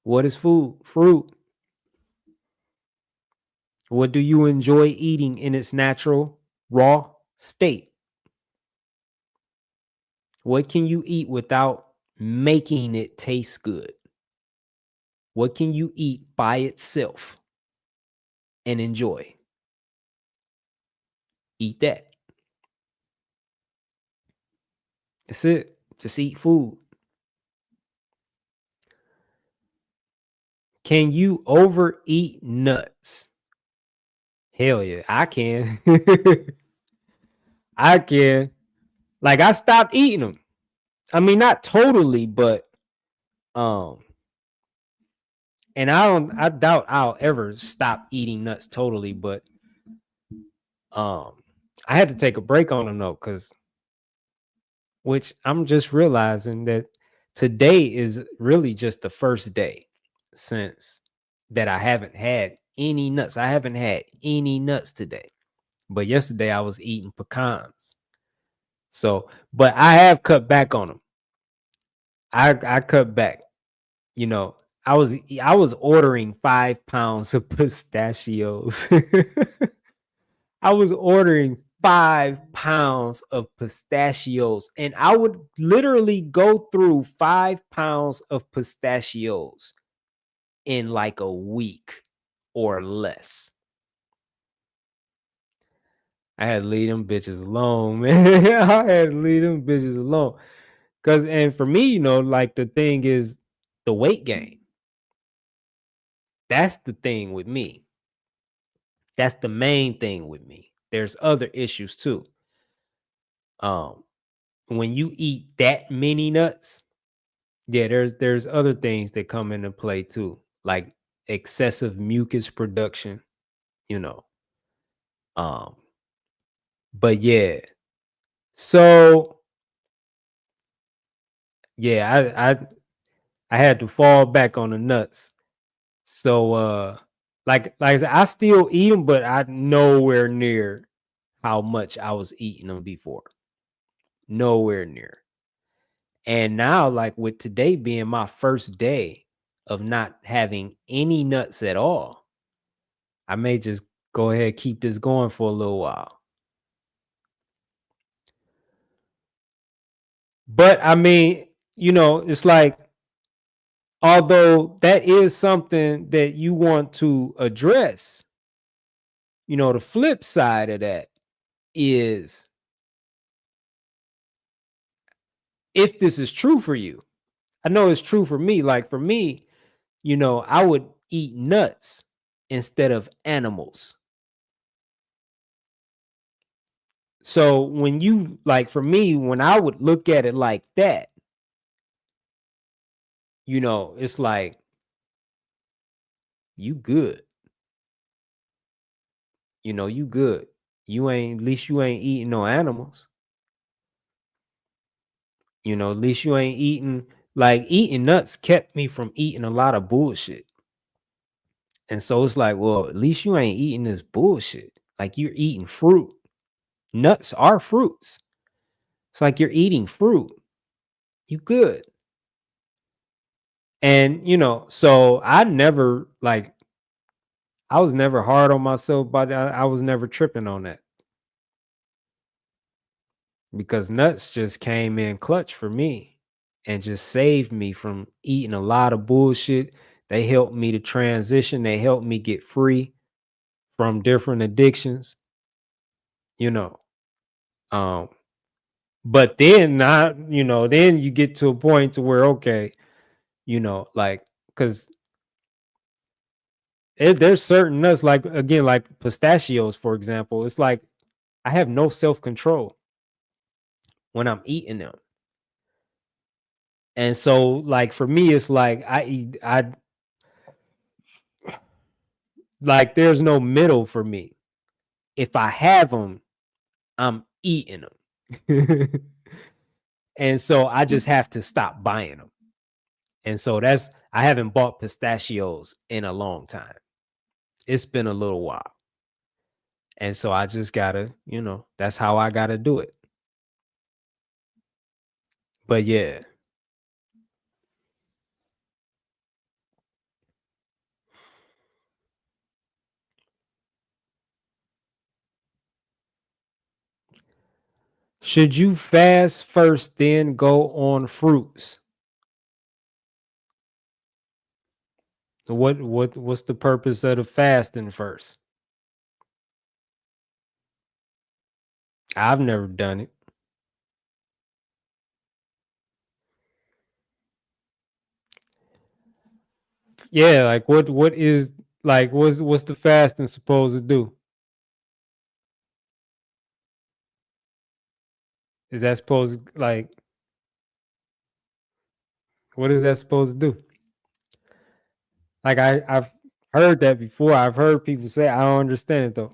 What is food? Fruit. What do you enjoy eating in its natural, raw state? What can you eat without making it taste good? What can you eat by itself and enjoy? Eat that. That's it. Just eat food. Can you overeat nuts? Hell yeah, I can. I can. Like, I stopped eating them. I mean, not totally, but um, and I doubt I'll ever stop eating nuts totally, but um, I had to take a break on them though, because which I'm just realizing that today is really just the first day since that I haven't had any nuts. I haven't had any nuts today, but yesterday I was eating pecans. So, but I have cut back on them. I cut back. You know, I was ordering 5 pounds of pistachios. I was ordering 5 pounds of pistachios, and I would literally go through 5 pounds of pistachios in like a week or less. I had to leave them bitches alone, man. I had to leave them bitches alone. And for me, like, the thing is the weight gain. That's the thing with me. That's the main thing with me. There's other issues too. Um, when you eat that many nuts, yeah, there's other things that come into play too, like excessive mucus production, you know. Um, but yeah. So yeah, I had to fall back on the nuts. So like I said, I still eat them, but I nowhere near how much I was eating them before. Nowhere near. And now, like, with today being my first day of not having any nuts at all, I may just go ahead keep this going for a little while. But I mean, it's like, although that is something that you want to address, the flip side of that is, if this is true for you, I know it's true for me. Like, for me, I would eat nuts instead of animals. So when you, like, for me, when I would look at it like that, it's like, you good. You good. At least you ain't eating no animals. At least you ain't eating Like eating nuts kept me from eating a lot of bullshit. And so it's like, well, at least you ain't eating this bullshit. Like you're eating fruit. Nuts are fruits. It's like you're eating fruit. You good. And so I was never hard on myself, but I was never tripping on that because nuts just came in clutch for me and just saved me from eating a lot of bullshit. They helped me to transition. They helped me get free from different addictions, you know. Um, but then then you get to a point to where okay, like because there's certain nuts like again like pistachios for example. It's like I have no self control when I'm eating them. And so like for me it's like I like there's no middle for me. If I have them, I'm eating them. And so I just have to stop buying them. And so I haven't bought pistachios in a long time. It's been a little while. And so I just gotta, that's how I gotta do it. But yeah. Should you fast first, then go on fruits? What's the purpose of the fasting first? I've never done it. Yeah, like what is like what's the fasting supposed to do? Is that supposed like what is that supposed to do? Like I've heard that before. I've heard people say I don't understand it though.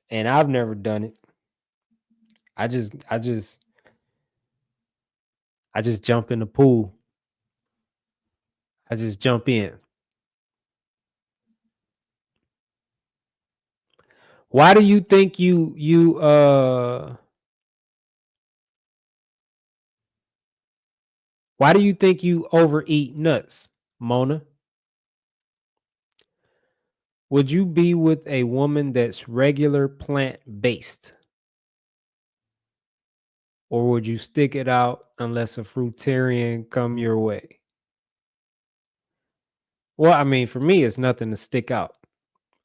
And I've never done it. I just jump in the pool. I just jump in. Why do you think why do you think you overeat nuts, Mona? Would you be with a woman that's regular plant based? Or would you stick it out unless a fruitarian come your way? Well, I mean, for me, it's nothing to stick out.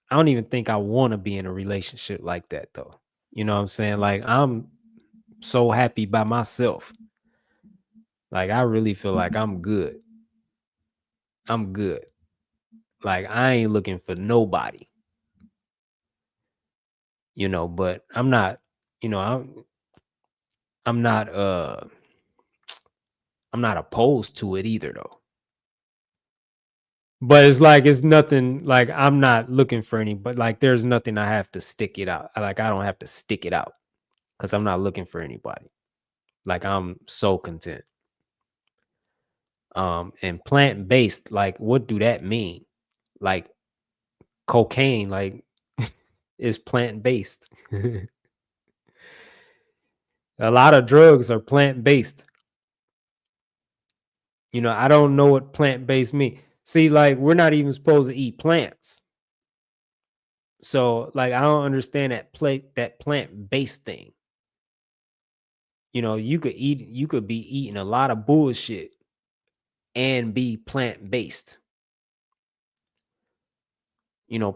I don't even think I want to be in a relationship like that though. You know what I'm saying? Like I'm so happy by myself. Like I really feel like I'm good. I'm good. Like I ain't looking for nobody, but you know, I'm not I'm not opposed to it either though. But it's like it's nothing like I'm not looking for any, but like there's nothing I have to stick it out. Like I don't have to stick it out because I'm not looking for anybody. Like I'm so content. And plant based, like what do that mean? Like cocaine, like is plant based. A lot of drugs are plant based. I don't know what plant based mean. See, like we're not even supposed to eat plants. So like I don't understand that plant based thing. You could be eating a lot of bullshit and be plant based.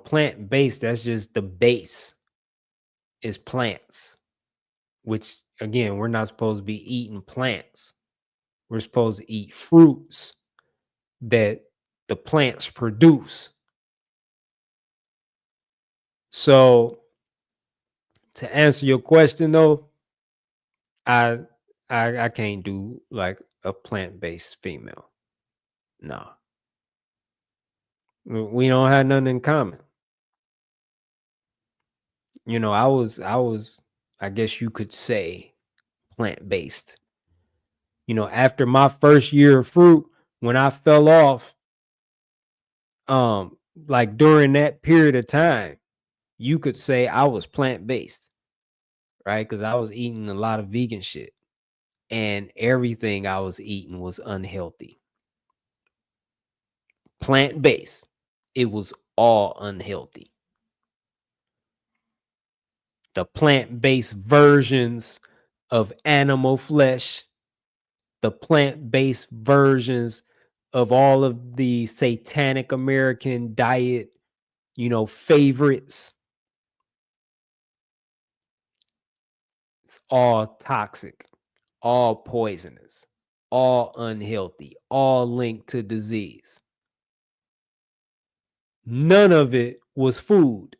Plant based, that's just the base is plants, which again, we're not supposed to be eating plants. We're supposed to eat fruits that the plants produce. So to answer your question though, I I can't do like a plant-based female. No. We don't have nothing in common. I was I guess you could say, plant-based. After my first year of fruit, when I fell off, um, like during that period of time, you could say I was plant-based, right? Because I was eating a lot of vegan shit, and everything I was eating was unhealthy. Plant-based, it was all unhealthy. The plant-based versions of animal flesh, the plant-based versions of all of the satanic American diet, favorites. It's all toxic, all poisonous, all unhealthy, all linked to disease. None of it was food.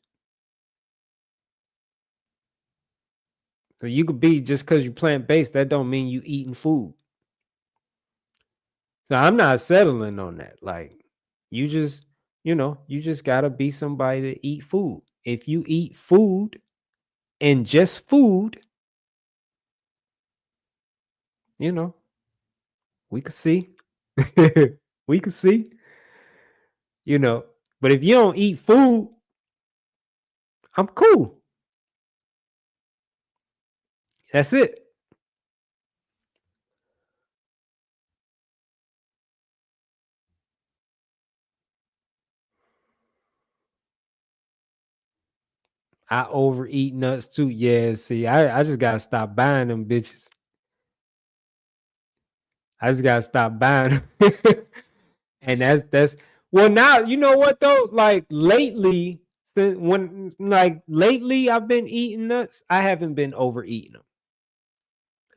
So you could be, just because you plant-based, that don't mean you eating food. So I'm not settling on that. Like, you just, you just gotta be somebody to eat food. If you eat food and just food, we could see. We could see, you know. But if you don't eat food, I'm cool. That's it. I overeat nuts too. Yeah, see, I just gotta stop buying them bitches. I just gotta stop buying them. And that's well, now you know what though? Like lately, lately I've been eating nuts. I haven't been overeating them.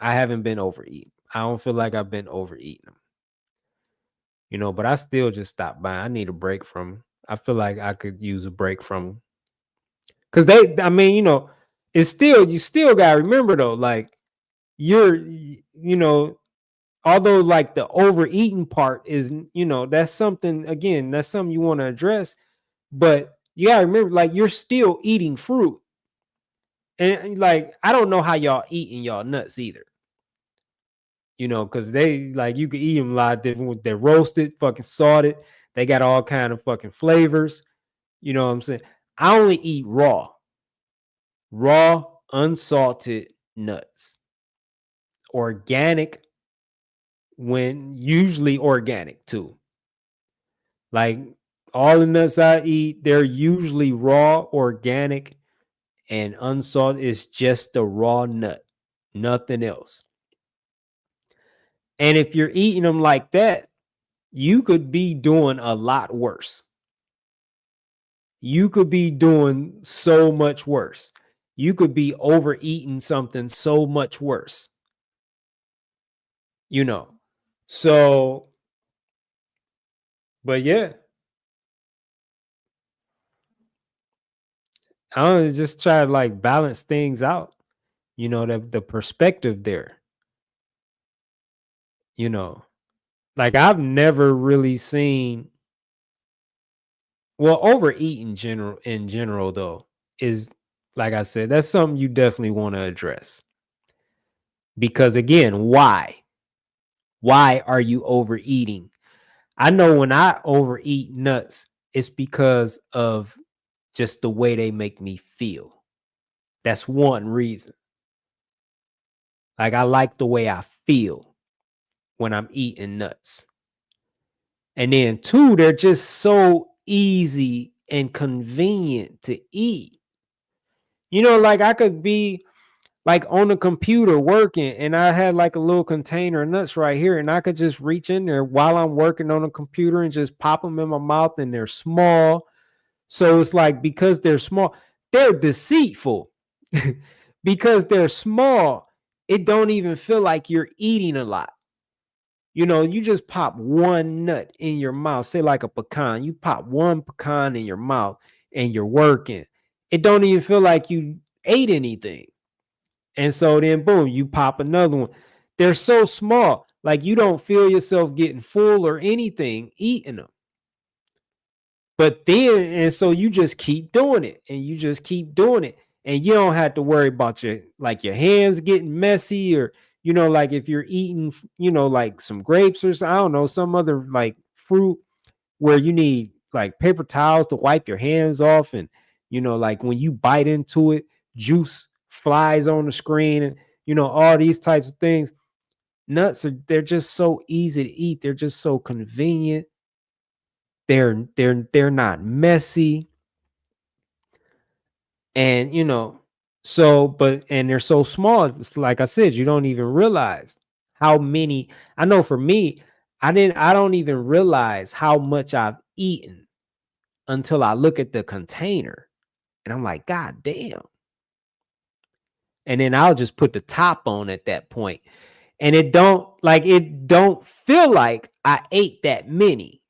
I haven't been overeating. I don't feel like I've been overeating them. But I still just stopped buying. I need a break from 'em. I feel like I could use a break from them. Cause I mean, it's still, you still gotta remember though, like although like the overeating part is, that's something, again, that's something you want to address, but you gotta remember, like, you're still eating fruit. And like, I don't know how y'all eating y'all nuts either. Because they, like, you could eat them a lot of different. They're roasted, fucking salted. They got all kind of fucking flavors. You know what I'm saying? I only eat raw, unsalted nuts. Organic, when usually organic too. Like, all the nuts I eat, they're usually raw, organic, and unsalted. Is just the raw nut, nothing else. And if you're eating them like that, you could be doing a lot worse. You could be doing so much worse. You could be overeating something so much worse. So, but yeah, I don't just try to like balance things out. The perspective there. You know, like I've never really seen. Well, overeating in general though is, like I said, that's something you definitely want to address. Because again, why? Why are you overeating? I know when I overeat nuts, it's because of just the way they make me feel. That's one reason. Like, I like the way I feel when I'm eating nuts. And then two, they're just so easy and convenient to eat. Like I could be like on the computer working and I had like a little container of nuts right here, and I could just reach in there while I'm working on the computer and just pop them in my mouth, and they're small. So it's like, because they're small, they're deceitful. Because they're small, it don't even feel like you're eating a lot. You just pop one nut in your mouth, say like a pecan. You pop one pecan in your mouth and you're working. It don't even feel like you ate anything. And so then boom, you pop another one. They're so small, like you don't feel yourself getting full or anything eating them. But then, and so you just keep doing it and you just keep doing it. and you don't have to worry about your hands getting messy, or like if you're eating, like some grapes or I don't know, some other like fruit where you need like paper towels to wipe your hands off, and like when you bite into it, juice flies on the screen, and all these types of things. Nuts they're just so easy to eat. They're just so convenient. They're not messy. And and they're so small. It's like I said, you don't even realize how many. I know for me, I don't even realize how much I've eaten until I look at the container, and I'm like, God damn. And then I'll just put the top on at that point. And it don't feel like I ate that many.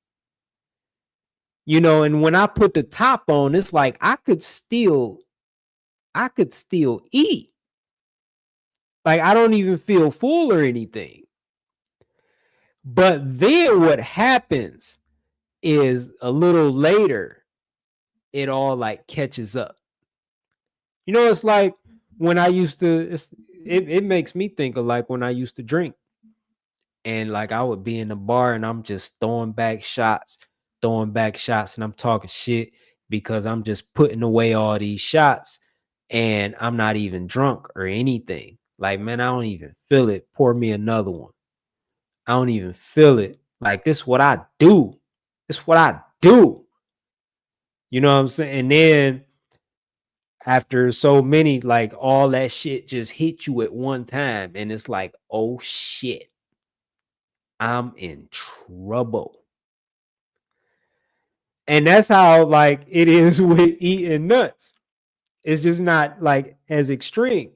And when I put the top on, it's like I could still eat. Like I don't even feel full or anything. But then what happens is a little later, it all like catches up. It's like when I used to, it makes me think of like when I used to drink, and like I would be in the bar and I'm just throwing back shots, and I'm talking shit because I'm just putting away all these shots, and I'm not even drunk or anything. Like, man, I don't even feel it. Pour me another one. I don't even feel it. Like, this is what I do. This is what I do. You know what I'm saying? And then after so many, like all that shit just hit you at one time, and it's like, oh shit, I'm in trouble. And that's how like it is with eating nuts. It's just not like as extreme.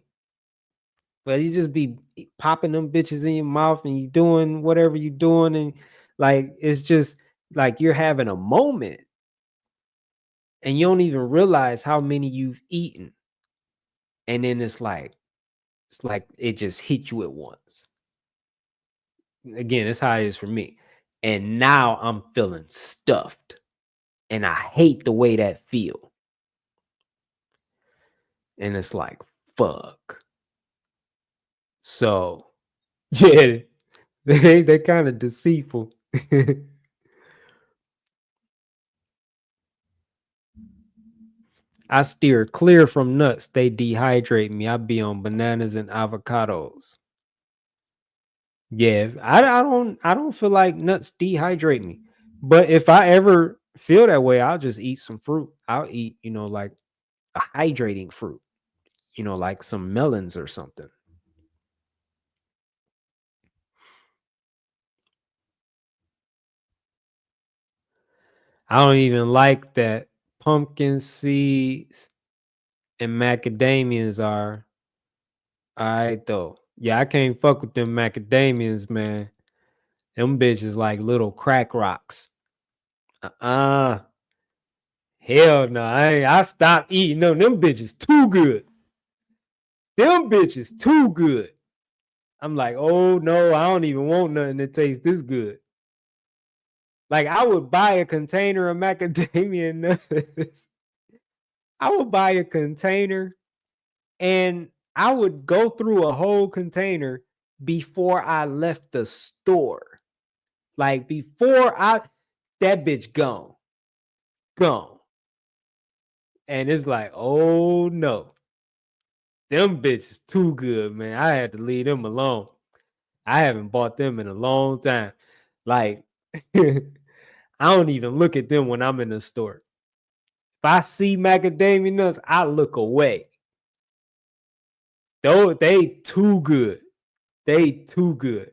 But you just be popping them bitches in your mouth, and you doing whatever you doing, and like it's just like you're having a moment, and you don't even realize how many you've eaten. And then it's like it just hit you at once. Again, that's how it is for me. And now I'm feeling stuffed. And I hate the way that feel. And it's like, fuck. So yeah, they're kind of deceitful. I steer clear from nuts. They dehydrate me. I be on bananas and avocados. Yeah, I don't feel like nuts dehydrate me. But if I ever feel that way, I'll just eat some fruit. I'll eat, like a hydrating fruit, like some melons or something. I don't even like that pumpkin seeds and macadamias are all right though. Yeah, I can't fuck with them macadamias, man. Them bitches like little crack rocks. Uh-uh. Hell no. I stopped eating them. Them bitches too good. Them bitches too good. I'm like, oh no, I don't even want nothing that tastes this good. Like I would buy a container of macadamia nuts. I would buy a container, and I would go through a whole container before I left the store. Like before that bitch gone. Gone. And it's like, oh no. Them bitches too good, man. I had to leave them alone. I haven't bought them in a long time. Like, I don't even look at them when I'm in the store. If I see macadamia nuts, I look away. Though they too good. They too good.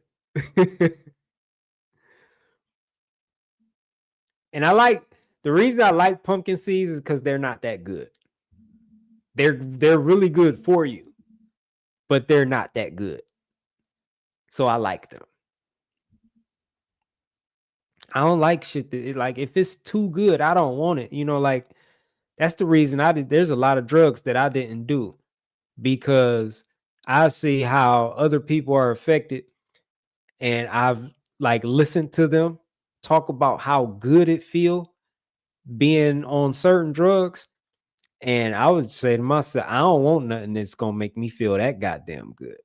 And the reason I like pumpkin seeds is because they're not that good. They're really good for you, but they're not that good. So I like them. I don't like shit that like if it's too good, I don't want it. Like that's the reason I did. There's a lot of drugs that I didn't do because I see how other people are affected, and I've like listened to them talk about how good it feel being on certain drugs, And I would say to myself, I don't want nothing that's gonna make me feel that goddamn good.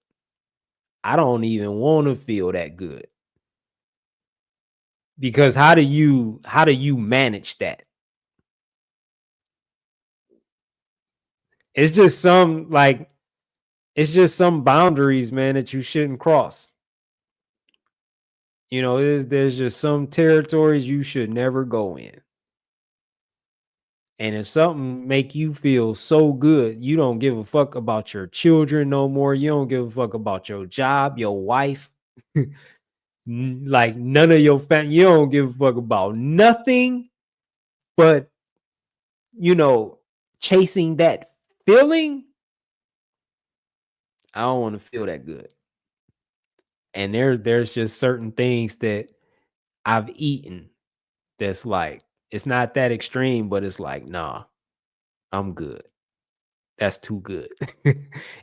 I don't even want to feel that good. Because how do you manage that? It's just some like it's just some boundaries, man, that you shouldn't cross. There's just some territories you should never go in. And if something make you feel so good, you don't give a fuck about your children no more. You don't give a fuck about your job, your wife, like none of your family. You don't give a fuck about nothing but you know chasing that feeling. I don't want to feel that good. And there's just certain things that I've eaten that's like it's not that extreme, but it's like, nah, I'm good. That's too good.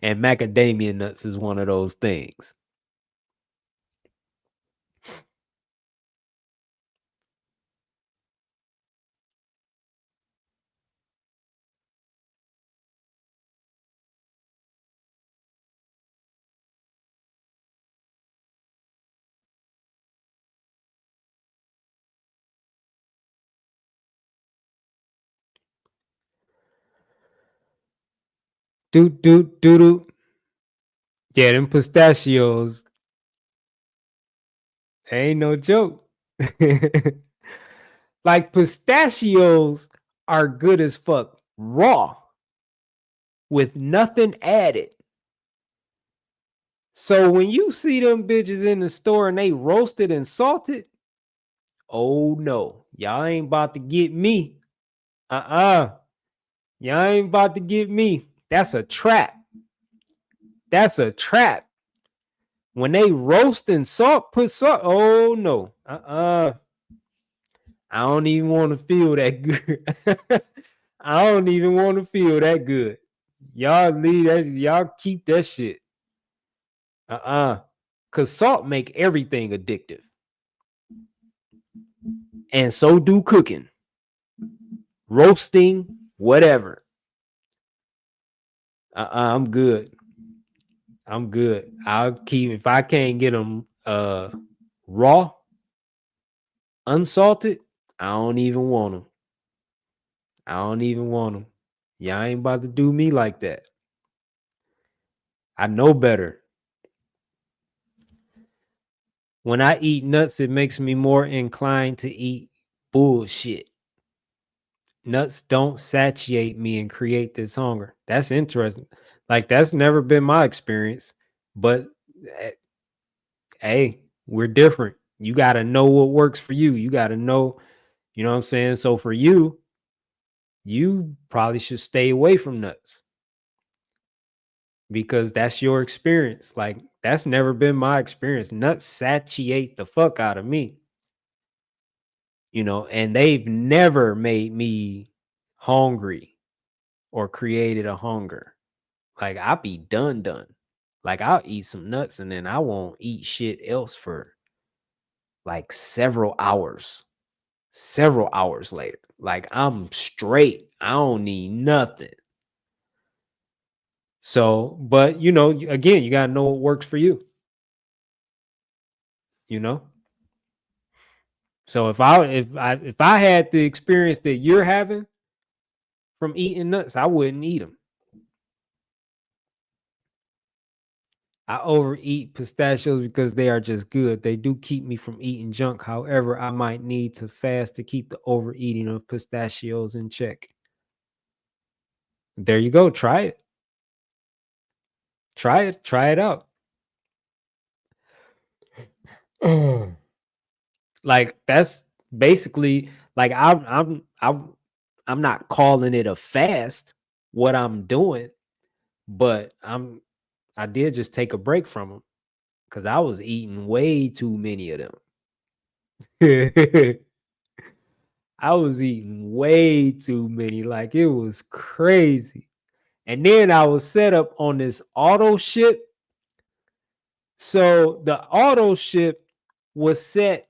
And macadamia nuts is one of those things. Doot doot doot doot. Yeah, them pistachios ain't no joke. Like pistachios are good as fuck raw with nothing added. So when you see them bitches in the store and they roasted and salted, oh no, y'all ain't about to get me. Uh-uh. Y'all ain't about to get me. That's a trap. That's a trap. When they roast and salt, put salt. Oh no. I don't even want to feel that good. I don't even want to feel that good. Y'all leave that. Y'all keep that shit. Cause salt make everything addictive. And so do cooking, roasting, whatever. I'm good. I'm good. I'll keep if I can't get them raw, unsalted, I don't even want them. I don't even want them. Y'all ain't about to do me like that. I know better. When I eat nuts, it makes me more inclined to eat bullshit. Nuts don't satiate me and create this hunger. That's interesting. Like that's never been my experience, but eh, hey, we're different. You got to know what works for you. You got to know, you know what I'm saying? So for you, you probably should stay away from nuts because that's your experience. Like that's never been my experience. Nuts satiate the fuck out of me, and they've never made me hungry or created a hunger. Like I'll be done. Like I'll eat some nuts and then I won't eat shit else for like several hours later. Like I'm straight. I don't need nothing. So, but again, you gotta know what works for you, you know? So if I had the experience that you're having from eating nuts, I wouldn't eat them. I overeat pistachios because they are just good. They do keep me from eating junk. However, I might need to fast to keep the overeating of pistachios in check. There you go. Try it. Try it. Try it out. Like that's basically like I'm not calling it a fast what I'm doing, but I did just take a break from them because I was eating way too many of them. I was eating way too many, like it was crazy. And then I was set up on this auto ship. So the auto ship was set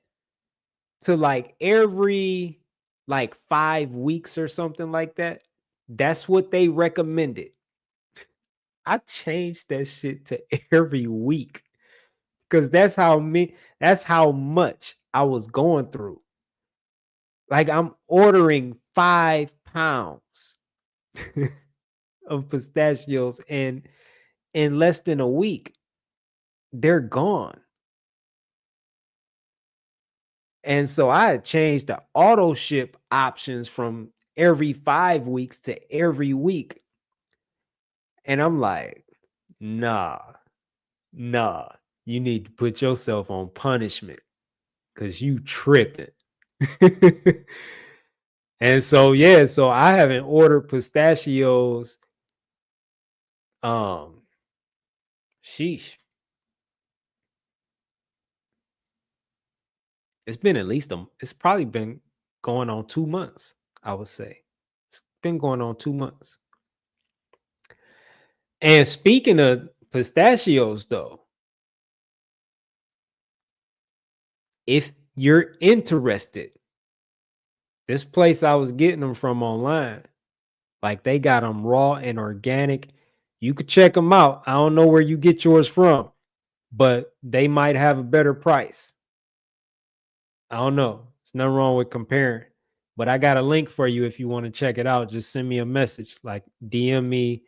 to like every like 5 weeks or something like that. That's what they recommended. I changed that shit to every week because that's how much I was going through. Like I'm ordering 5 pounds of pistachios, and in less than a week, they're gone. And so I had changed the auto ship options from every 5 weeks to every week. And I'm like, nah, nah, you need to put yourself on punishment because you tripping. And so, yeah, so I haven't ordered pistachios. Um, sheesh. It's probably been going on 2 months, I would say. It's been going on 2 months. And speaking of pistachios, though, if you're interested, this place I was getting them from online, like they got them raw and organic. You could check them out. I don't know where you get yours from, but they might have a better price. I don't know. There's nothing wrong with comparing. But I got a link for you if you want to check it out. Just send me a message, like DM me,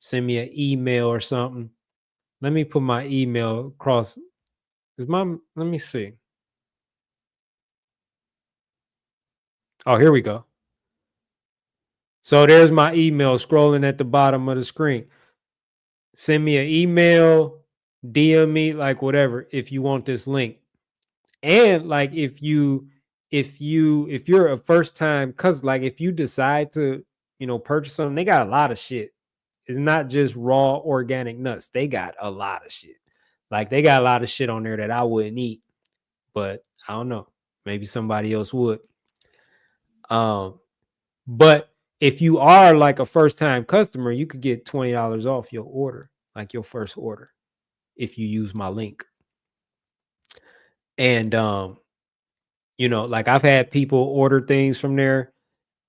send me an email or something. Let me put my email across. Let me see. Oh, here we go. So there's my email scrolling at the bottom of the screen. Send me an email, DM me, like whatever, if you want this link. And like if you're a first time, cause like if you decide to, purchase something, they got a lot of shit. It's not just raw organic nuts. They got a lot of shit. Like they got a lot of shit on there that I wouldn't eat, but I don't know. Maybe somebody else would. Um, but if you are like a first time customer, you could get $20 off your order, like your first order, if you use my link. And like I've had people order things from there,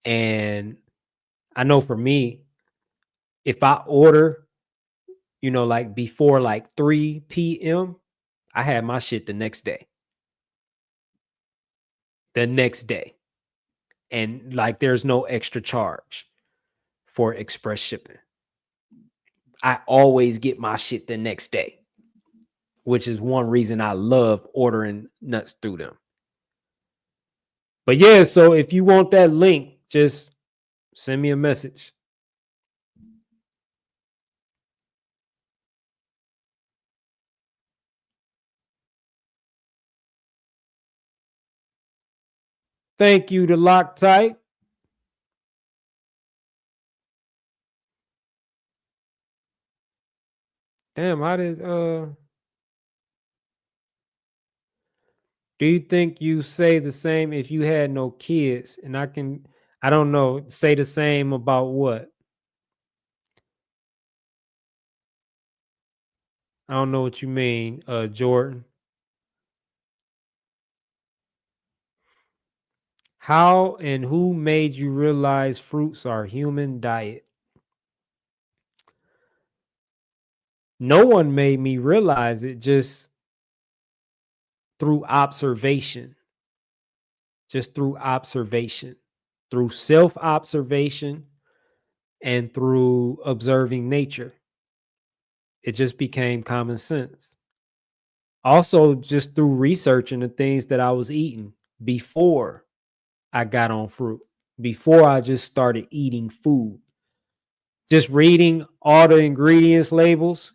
and I know for me, if I order, like before like 3 p.m., I had my shit the next day. The next day. And like there's no extra charge for express shipping. I always get my shit the next day, which is one reason I love ordering nuts through them. But yeah, so if you want that link, just send me a message. Thank you to Loctite. Damn, how did do you think you say the same if you had no kids? And I don't know, say the same about what? I don't know what you mean, Jordan. How and who made you realize fruits are human diet? No one made me realize it, just through observation. Just through observation. Through self-observation and through observing nature. It just became common sense. Also, just through researching the things that I was eating before I got on fruit, before I just started eating food. Just reading all the ingredients labels,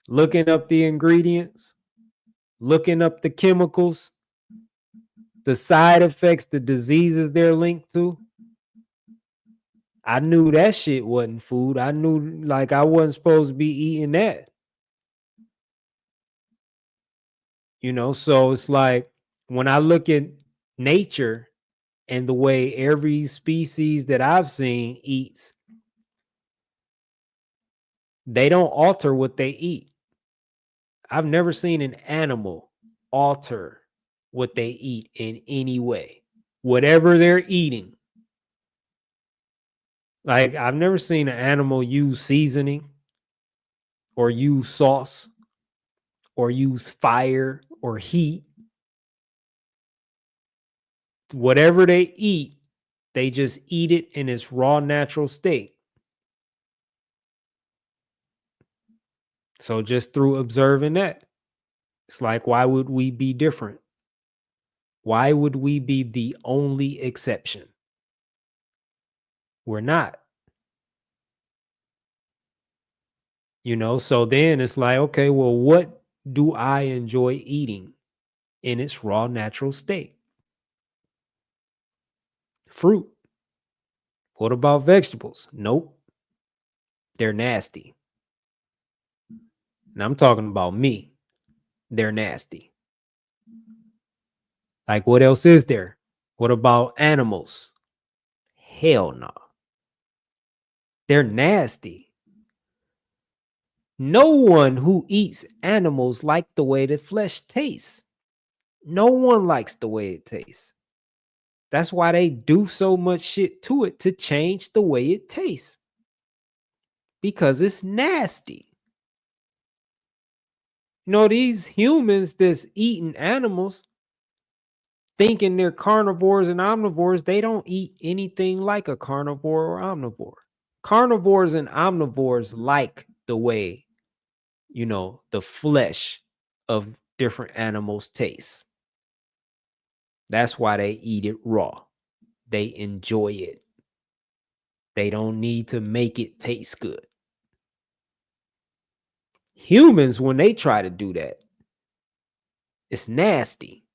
looking up the ingredients, looking up the chemicals, the side effects, the diseases they're linked to. I knew that shit wasn't food. I knew like I wasn't supposed to be eating that. So it's like when I look at nature and the way every species that I've seen eats, they don't alter what they eat. I've never seen an animal alter what they eat in any way. Whatever they're eating, Like, I've never seen an animal use seasoning or use sauce or use fire or heat. Whatever they eat, they just eat it in its raw natural state. So just through observing that, it's like, why would we be different? Why would we be the only exception? We're not, So then it's like, okay, well, what do I enjoy eating in its raw natural state? Fruit. What about vegetables? Nope, they're nasty. And I'm talking about me. They're nasty. Like, what else is there? What about animals? Hell no. They're nasty. No one who eats animals like the way the flesh tastes. No one likes the way it tastes. That's why they do so much shit to it to change the way it tastes. Because it's nasty. These humans that's eating animals, thinking they're carnivores and omnivores, they don't eat anything like a carnivore or omnivore. Carnivores and omnivores like the way, the flesh of different animals taste. That's why they eat it raw. They enjoy it. They don't need to make it taste good. Humans, when they try to do that, it's nasty.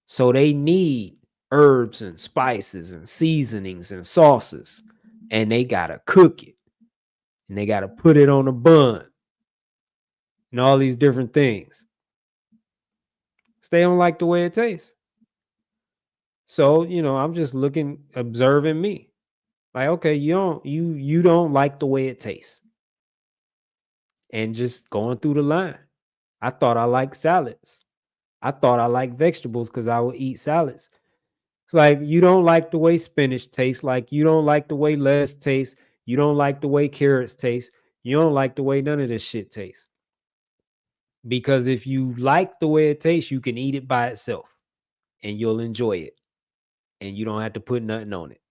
So they need herbs and spices and seasonings and sauces, and they gotta cook it, and they gotta put it on a bun, and all these different things. So they don't like the way it tastes. So, I'm just observing me. Like, okay, you don't like the way it tastes. And just going through the line. I thought I liked salads. I thought I liked vegetables because I would eat salads. It's like, you don't like the way spinach tastes, like you don't like the way lettuce tastes, you don't like the way carrots taste, you don't like the way none of this shit tastes. Because if you like the way it tastes, you can eat it by itself and you'll enjoy it. And you don't have to put nothing on it.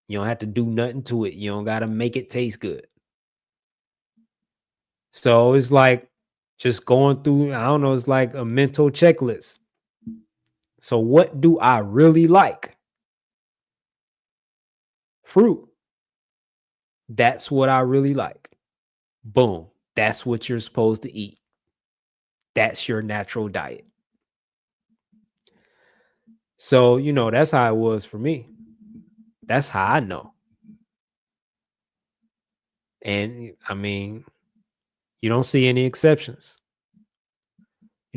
You don't have to do nothing to it. You don't got to make it taste good. So it's like just going through, I don't know, it's like a mental checklist. So what do I really like? Fruit. That's what I really like. Boom. That's what you're supposed to eat. That's your natural diet. So, that's how it was for me. That's how I know. And I mean, you don't see any exceptions.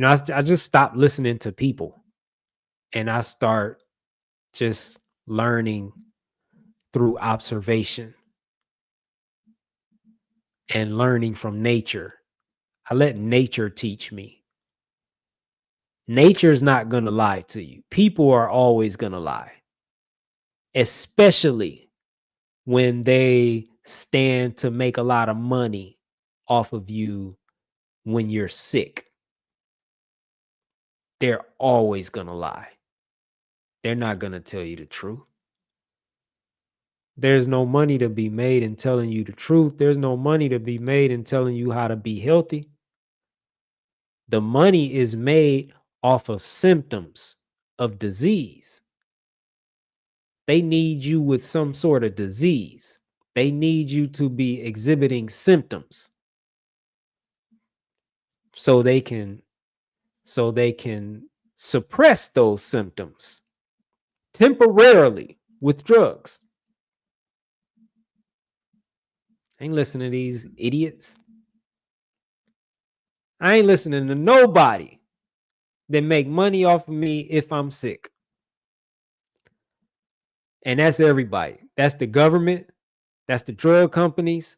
I just stopped listening to people and I start just learning through observation and learning from nature. I let nature teach me. Nature's not going to lie to you. People are always going to lie, especially when they stand to make a lot of money off of you when you're sick. They're always going to lie. They're not going to tell you the truth. There's no money to be made in telling you the truth. There's no money to be made in telling you how to be healthy. The money is made off of symptoms of disease. They need you with some sort of disease. They need you to be exhibiting symptoms so they can suppress those symptoms temporarily with drugs. I ain't listening to these idiots. I ain't listening to nobody that make money off of me if I'm sick. And that's everybody. That's the government. That's the drug companies.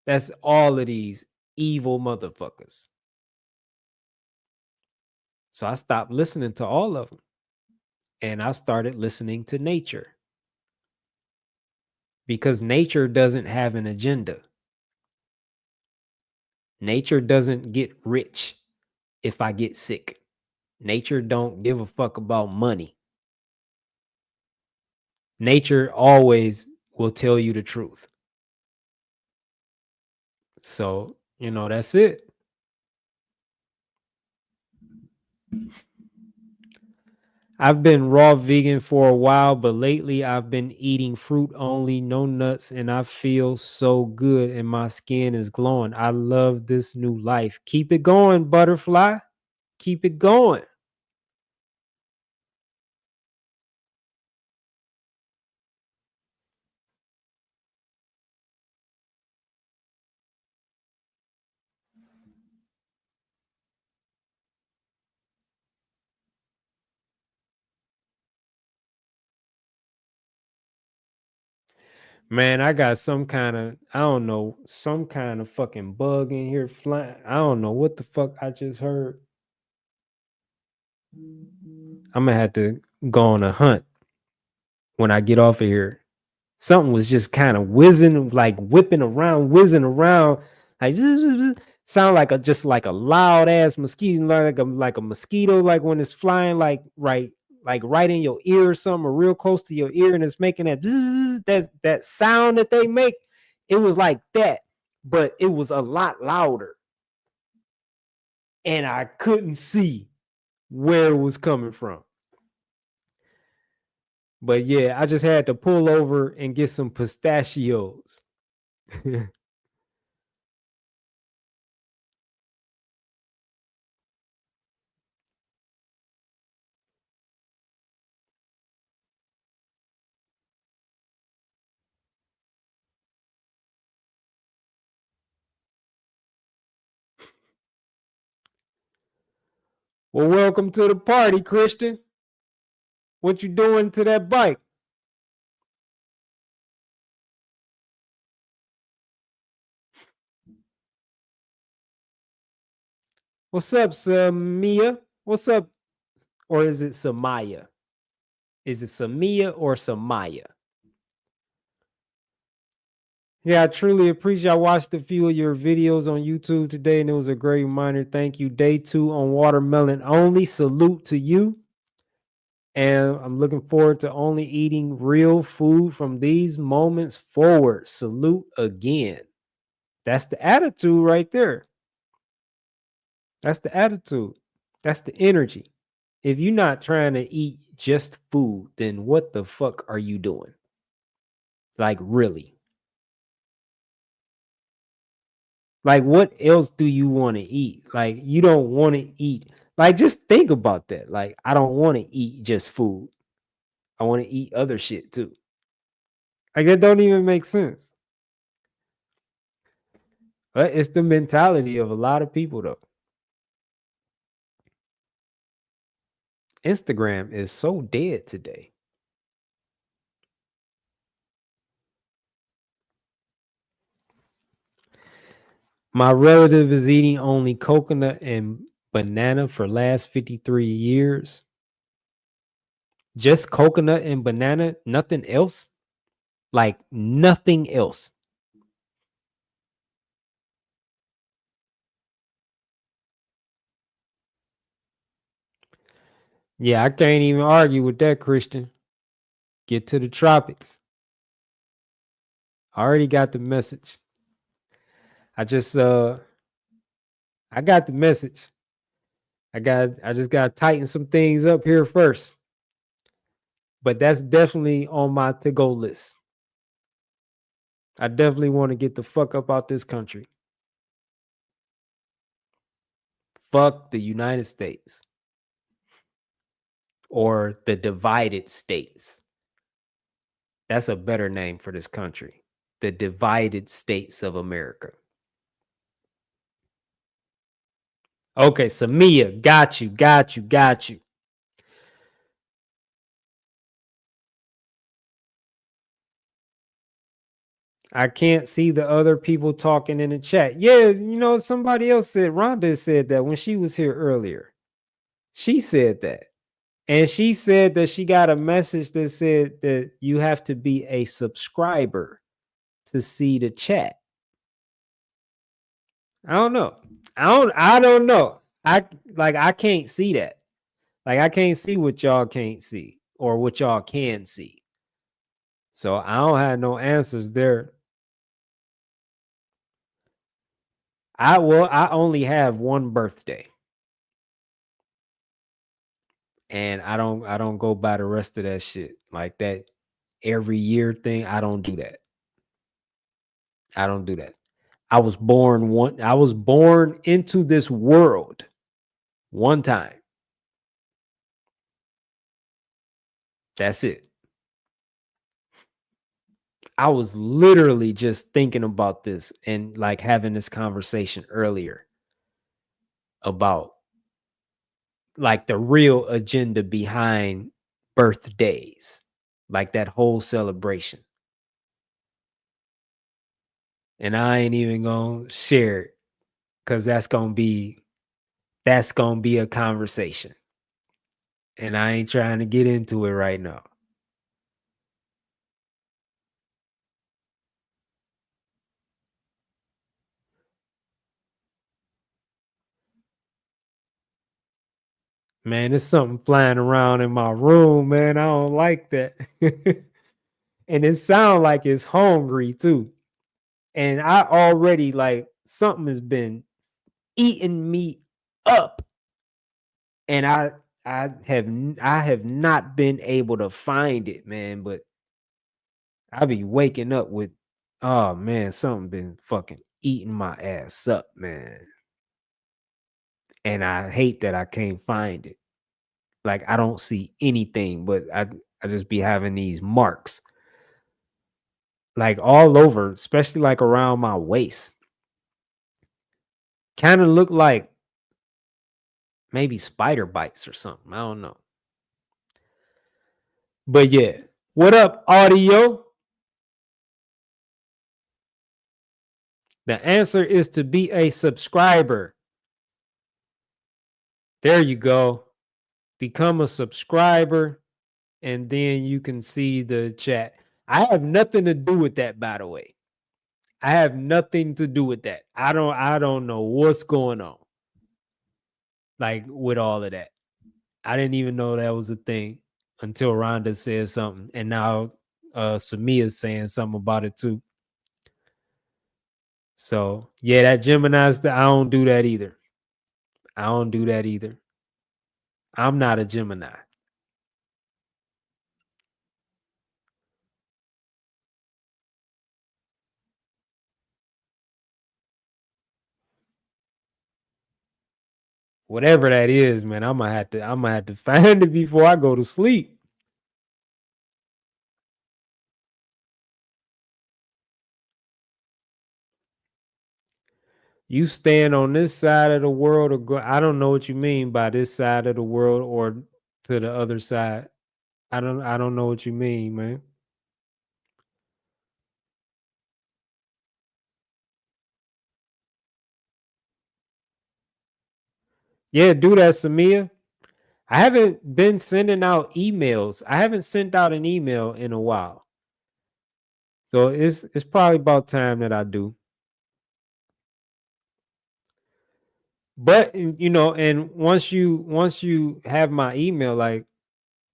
That's all of these evil motherfuckers. So I stopped listening to all of them. And I started listening to nature. because nature doesn't have an agenda. Nature doesn't get rich if I get sick. Nature don't give a fuck about money. Nature always will tell you the truth. So, that's it. I've been raw vegan for a while, but lately I've been eating fruit only, no nuts, and I feel so good and my skin is glowing. I love this new life. Keep it going, butterfly. Keep it going. Man, I got some kind of, I don't know, some kind of fucking bug in here flying. I don't know what the fuck I just heard. I'm gonna have to go on a hunt when I get off of here. Something was just kind of whizzing, like whipping around, whizzing around, like sound like a just like a loud ass mosquito, like a mosquito, like when it's flying, like right in your ear or something, or real close to your ear, and it's making that sound that they make. It was like that, but it was a lot louder, and I couldn't see where it was coming from. But yeah, I just had to pull over and get some pistachios. Well, welcome to the party, Christian. What you doing to that bike? What's up, Samia? What's up? Or is it Samaya? Is it Samia or Samaya? Yeah, I truly appreciate. I watched a few of your videos on YouTube today, and it was a great reminder. Thank you. Day 2 on watermelon only. Salute to you. And I'm looking forward to only eating real food from these moments forward. Salute again. That's the attitude right there. That's the attitude. That's the energy. If you're not trying to eat just food, then what the fuck are you doing? Like, really? Like, what else do you want to eat? Like, you don't want to eat. Like, just think about that. Like, I don't want to eat just food. I want to eat other shit too. Like, that don't even make sense. But it's the mentality of a lot of people, though. Instagram is so dead today. My relative is eating only coconut and banana for last 53 years. Just coconut and banana, nothing else? Like nothing else. Yeah, I can't even argue with that, Christian. Get to the tropics. I already got the message. I got the message. I just got to tighten some things up here first. But that's definitely on my to-go list. I definitely want to get the fuck up out this country. Fuck the United States. Or the divided states. That's a better name for this country. The divided states of America. Okay, Samia, got you, got you, got you. I can't see the other people talking in the chat. Yeah, somebody else said, Rhonda said that when she was here earlier. She said that. And she said that she got a message that said that you have to be a subscriber to see the chat. I don't know. I don't know. I can't see that. Like I can't see what y'all can't see or what y'all can see. So I don't have no answers there. I only have one birthday. And I don't go by the rest of that shit. Like that every year thing, I don't do that. I don't do that. I was born into this world one time. That's it. I was literally just thinking about this and like having this conversation earlier about like the real agenda behind birthdays, like that whole celebration. And I ain't even gonna share it because that's gonna be a conversation. And I ain't trying to get into it right now. Man, there's something flying around in my room, man. I don't like that. And it sounds like it's hungry too. And I already like something has been eating me up. And I have not been able to find it, man. But I be waking up with, oh man, something been fucking eating my ass up, man. And I hate that I can't find it. Like I don't see anything, but I just be having these marks like all over, especially like around my waist. Kind of look like maybe spider bites or something. I don't know. But yeah. What up, audio? The answer is to be a subscriber. There you go. Become a subscriber and then you can see the chat. I have nothing to do with that, by the way. I have nothing to do with that. I don't know what's going on. Like with all of that. I didn't even know that was a thing until Rhonda said something. And now Samia's saying something about it too. So yeah, that Gemini's I don't do that either. I don't do that either. I'm not a Gemini. Whatever that is, man, I'm gonna have to find it before I go to sleep. You stand on this side of the world or go, I don't know what you mean by this side of the world or to the other side. I don't know what you mean, man. Yeah, do that, Samia. I haven't been sending out emails. I haven't sent out an email in a while. So it's probably about time that I do. But and once you have my email, like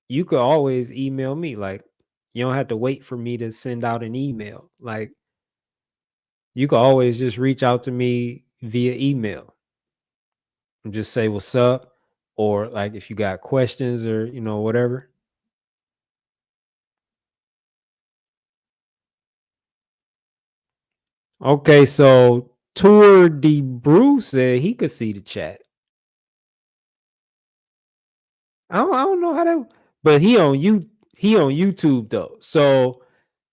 you could always email me. Like you don't have to wait for me to send out an email. Like you could always just reach out to me via email and just say what's up, or like if you got questions or whatever. Okay, so Tour de Bruce said he could see the chat. I don't know how that, but he on YouTube though. So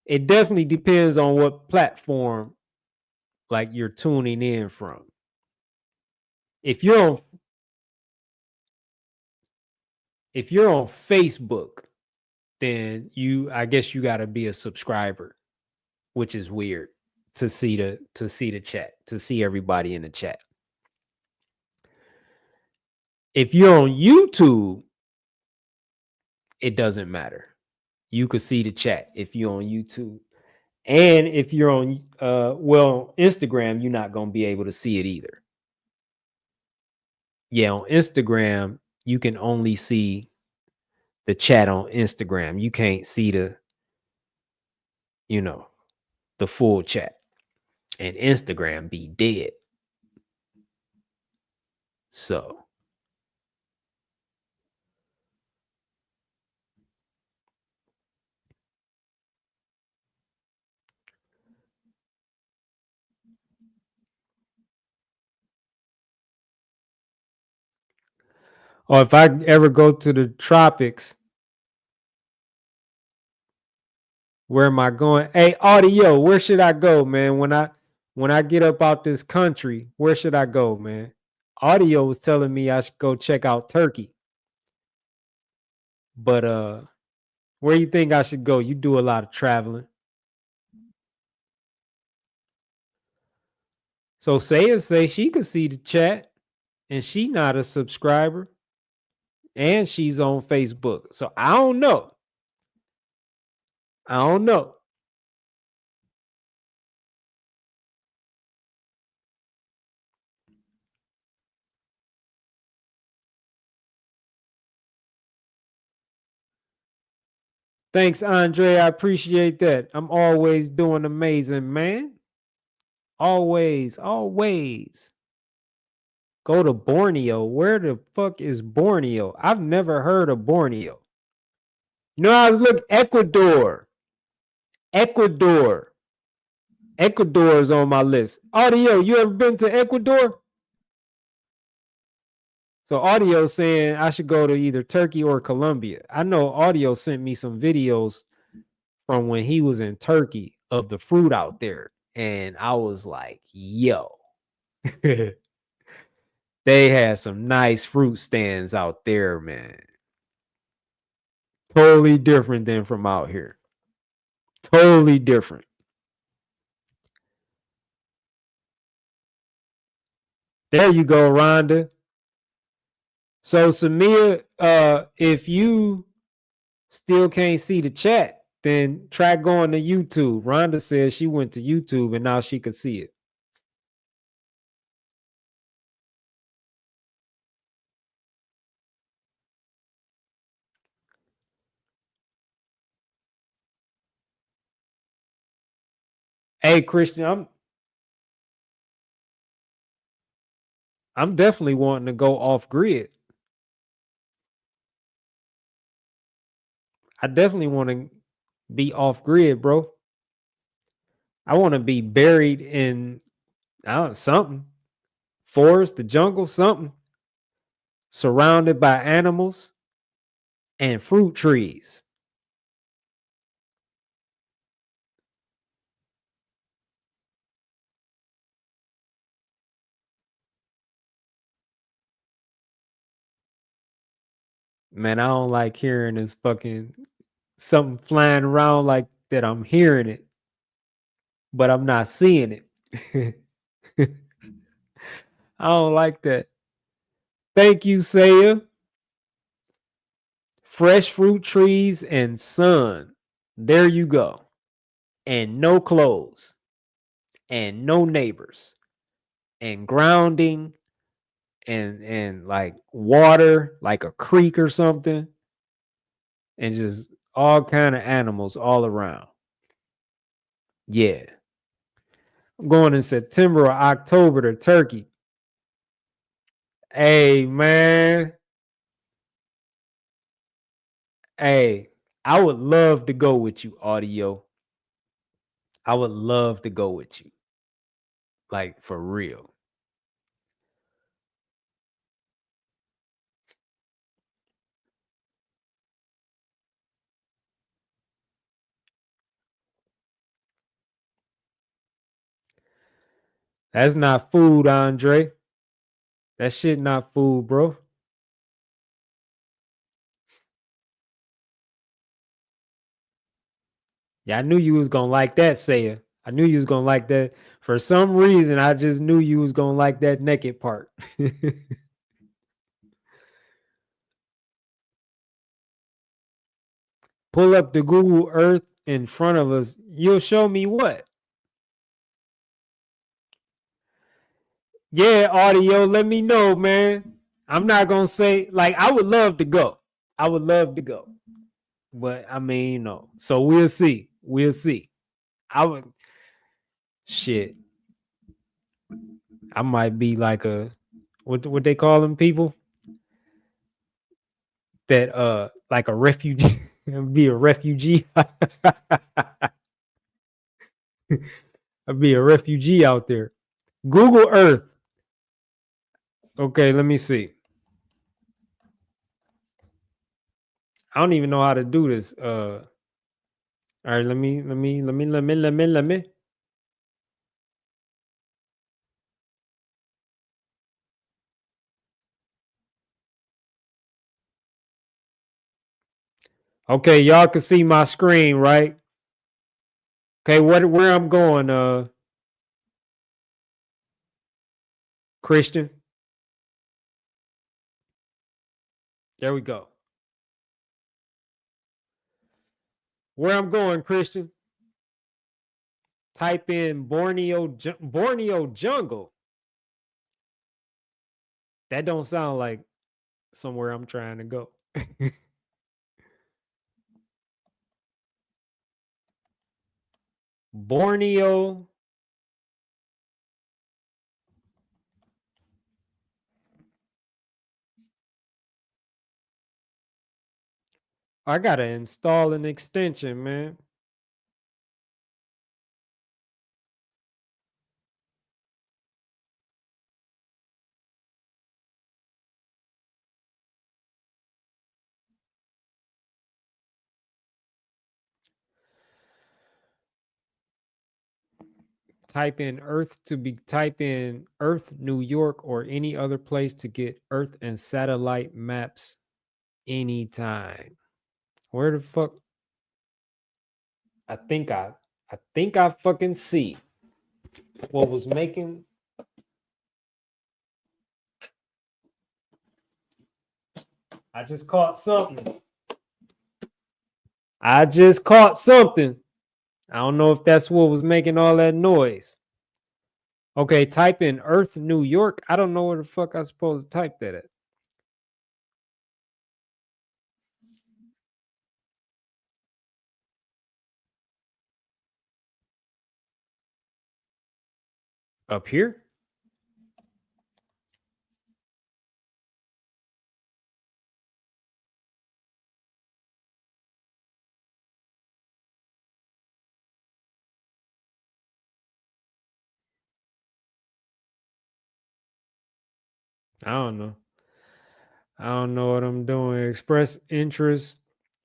it definitely depends on what platform like you're tuning in from. If you're on if you're on Facebook, then I guess you got to be a subscriber, which is weird to see the chat, to see everybody in the chat. If you're on YouTube, it doesn't matter. You could see the chat if you're on YouTube. And if you're on Instagram, you're not gonna be able to see it either. Yeah, on Instagram, you can only see the chat on Instagram. You can't see you know, the full chat. And Instagram be dead. So or if I ever go to the tropics, where am I going? Hey, audio, where should I go, man? When I get up out this country, where should I go, man? Audio was telling me I should go check out Turkey. But where you think I should go? You do a lot of traveling. So say she could see the chat and she not a subscriber and she's on Facebook. So I don't know. I don't know. Thanks, Andre. I appreciate that. I'm always doing amazing, man. Always, always. Go to Borneo. Where the fuck is Borneo? I've never heard of Borneo. No, I was look Ecuador. Ecuador. Ecuador is on my list. Audio, you ever been to Ecuador? So audio saying I should go to either Turkey or Colombia. I know audio sent me some videos from when he was in Turkey of the fruit out there. And I was like, yo, they had some nice fruit stands out there, man. Totally different than from out here. Totally different. There you go, Rhonda. So Samia, if you still can't see the chat, then try going to YouTube. Rhonda says she went to YouTube and now she could see it. Hey, Christian, I'm definitely wanting to go off grid. I definitely want to be off grid, bro. I want to be buried in something, forest, the jungle, something, surrounded by animals and fruit trees. Man, I don't like hearing this fucking something flying around like that. I'm hearing it, but I'm not seeing it. I don't like that. Thank you, Saya. Fresh fruit trees and sun. There you go. And no clothes. And no neighbors. And grounding and like water, like a creek or something. And just all kind of animals all around. Yeah. I'm going in September or October to Turkey. Hey, man. Hey, I would love to go with you, audio. I would love to go with you. Like for real. That's not food, Andre. That shit not food, bro. Yeah, I knew you was gonna like that, Saya. I knew you was gonna like that. For some reason, I just knew you was gonna like that naked part. pull up the Google Earth in front of us, you'll show me what? Yeah, audio, let me know, man. I'm not gonna say like I would love to go. I would love to go. But I mean, no. So we'll see. We'll see. I would shit. I might be like a what they call them people that like a refugee be a refugee. I'd be a refugee out there. Google Earth. Okay, let me see. I don't even know how to do this. All right, let me. Okay, y'all can see my screen, right? Okay, where I'm going, Christian. There we go. Where I'm going, Christian. Type in Borneo jungle. That don't sound like somewhere I'm trying to go. Borneo. I gotta install an extension, man. Type in Earth, New York, or any other place to get Earth and satellite maps anytime. Where the fuck? I think I fucking see what was making. I just caught something. I just caught something. I don't know if that's what was making all that noise. Okay, type in Earth, New York. I don't know where the fuck I supposed to type that at. Up here? I don't know. I don't know what I'm doing. Express interest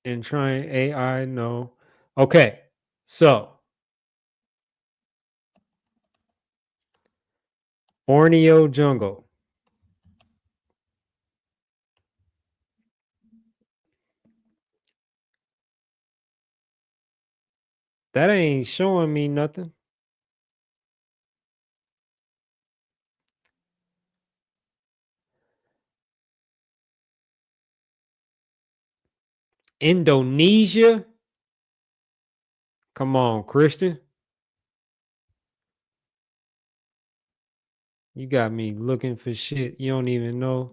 in trying AI. No. Okay. So Borneo jungle. That ain't showing me nothing. Indonesia. Come on, Christian. You got me looking for shit you don't even know.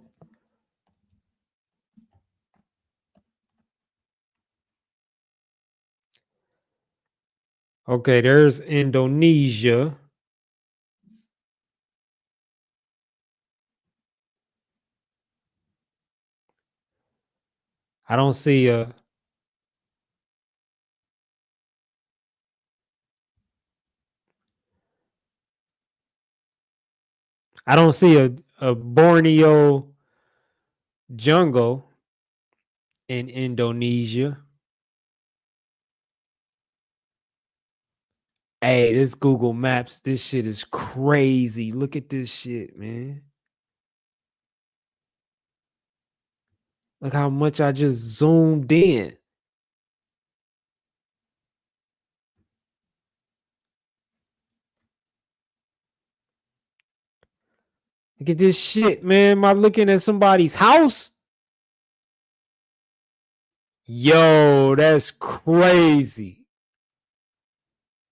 Okay, there's Indonesia. I don't see a I don't see a Borneo jungle in Indonesia. Hey, this Google Maps, this shit is crazy. Look at this shit, man. Look how much I just zoomed in. Look at this shit, man. Am I looking at somebody's house? Yo, that's crazy.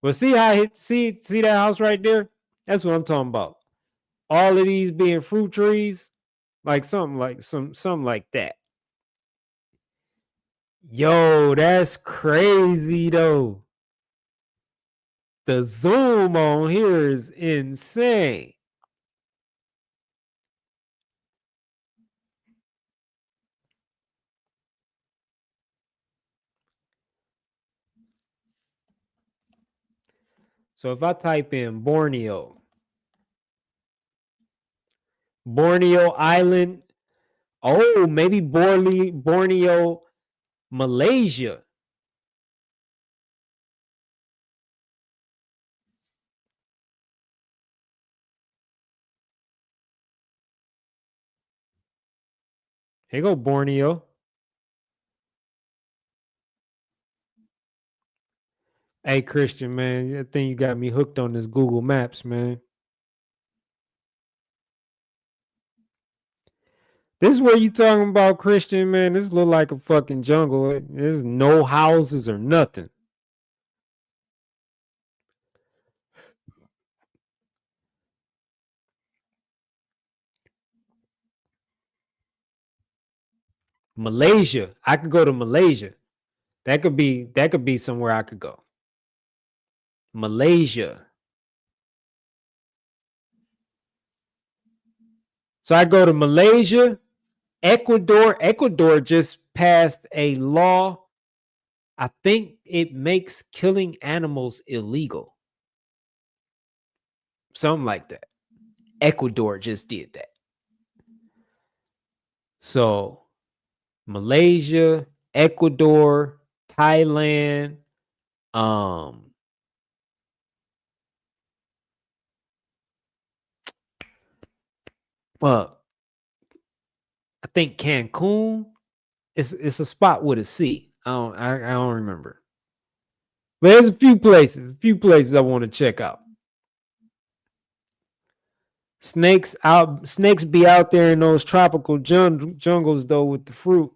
But see how see that house right there? That's what I'm talking about. All of these being fruit trees, like something like that. Yo, that's crazy though. The zoom on here is insane. So if I type in Borneo Island, oh, maybe Borneo, Malaysia. Here go Borneo. Hey Christian, man, I think you got me hooked on this Google Maps, man. This is what you talking about, Christian, man. This look like a fucking jungle. There's no houses or nothing. Malaysia. I could go to Malaysia. That could be somewhere I could go. Malaysia. So I go to Malaysia, Ecuador. Ecuador just passed a law. I think it makes killing animals illegal. Something like that. Ecuador just did that. So Malaysia, Ecuador, Thailand, but I think Cancun it's a spot with a sea. I don't remember. But there's a few places I want to check out. Snakes be out there in those tropical jungles though with the fruit.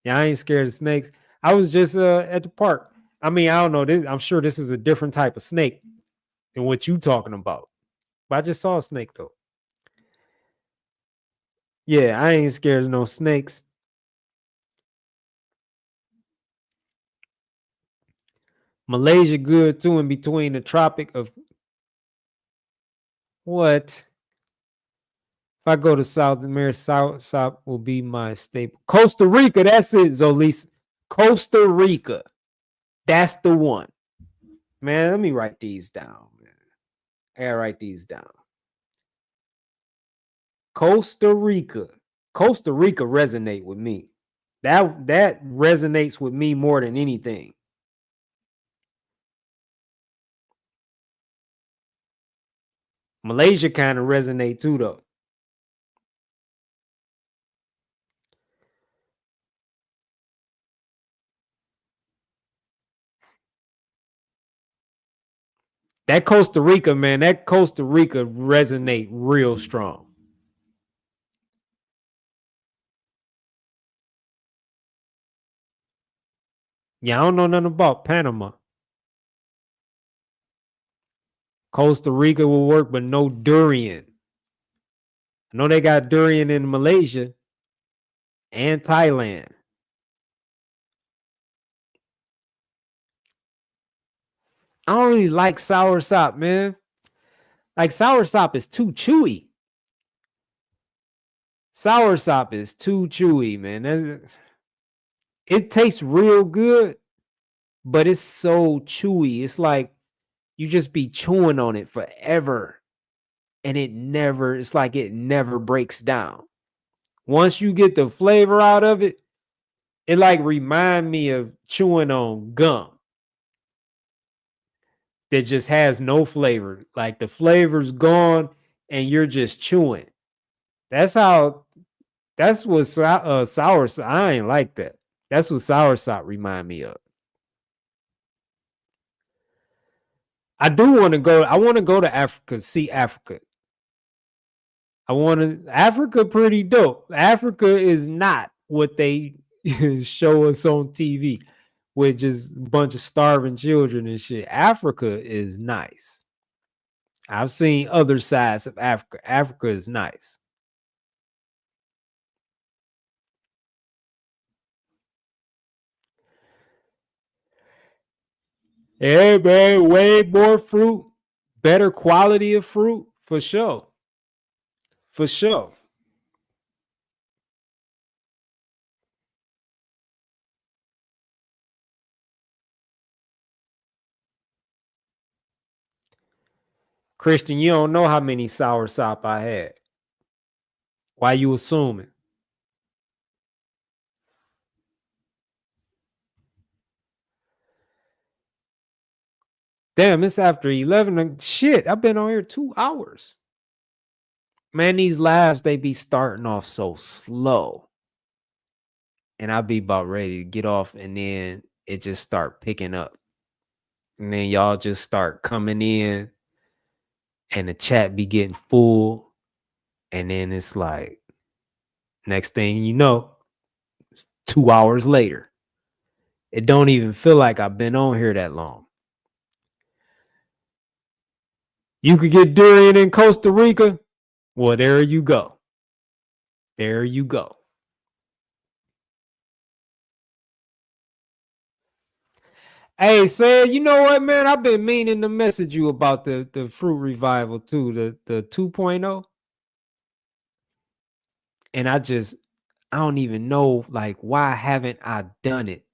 Yeah, I ain't scared of snakes. I was just at the park. I mean, I don't know. I'm sure this is a different type of snake than what you talking about. But I just saw a snake though. Yeah, I ain't scared of no snakes. Malaysia good too, in between the tropic of what? If I go to South America, South will be my staple. Costa Rica, that's it, Zolis. Costa Rica. That's the one. Man, let me write these down, man. I gotta write these down. Costa Rica. Costa Rica resonate with me. That resonates with me more than anything. Malaysia kind of resonate too, though. That Costa Rica, man, that Costa Rica resonate real strong. Yeah, I don't know nothing about Panama. Costa Rica will work, but no durian. I know they got durian in Malaysia and Thailand. I don't really like sour sop, man. Like sour sop is too chewy. Sour sop is too chewy, man. It tastes real good, but it's so chewy. It's like you just be chewing on it forever. And it's like it never breaks down. Once you get the flavor out of it, it like remind me of chewing on gum that just has no flavor. Like the flavor's gone and you're just chewing. That's what sour. I ain't like that. That's what sour sop remind me of. I do want to go. I want to go to Africa, see Africa. Africa pretty dope. Africa is not what they show us on TV with just a bunch of starving children and shit. Africa is nice. I've seen other sides of Africa. Africa is nice. Yeah, man, way more fruit, better quality of fruit for sure. For sure. Christian, you don't know how many sour sop I had. Why you assuming? Damn, it's after 11. Shit, I've been on here 2 hours. Man, these lives, they be starting off so slow. And I be about ready to get off, and then it just start picking up. And then y'all just start coming in, and the chat be getting full. And then it's like, next thing you know, it's 2 hours later. It don't even feel like I've been on here that long. You could get durian in Costa Rica. Well, there you go. There you go. Hey, say, you know what, man? I've been meaning to message you about the fruit revival too, the 2.0. And I don't even know, like, why haven't I done it?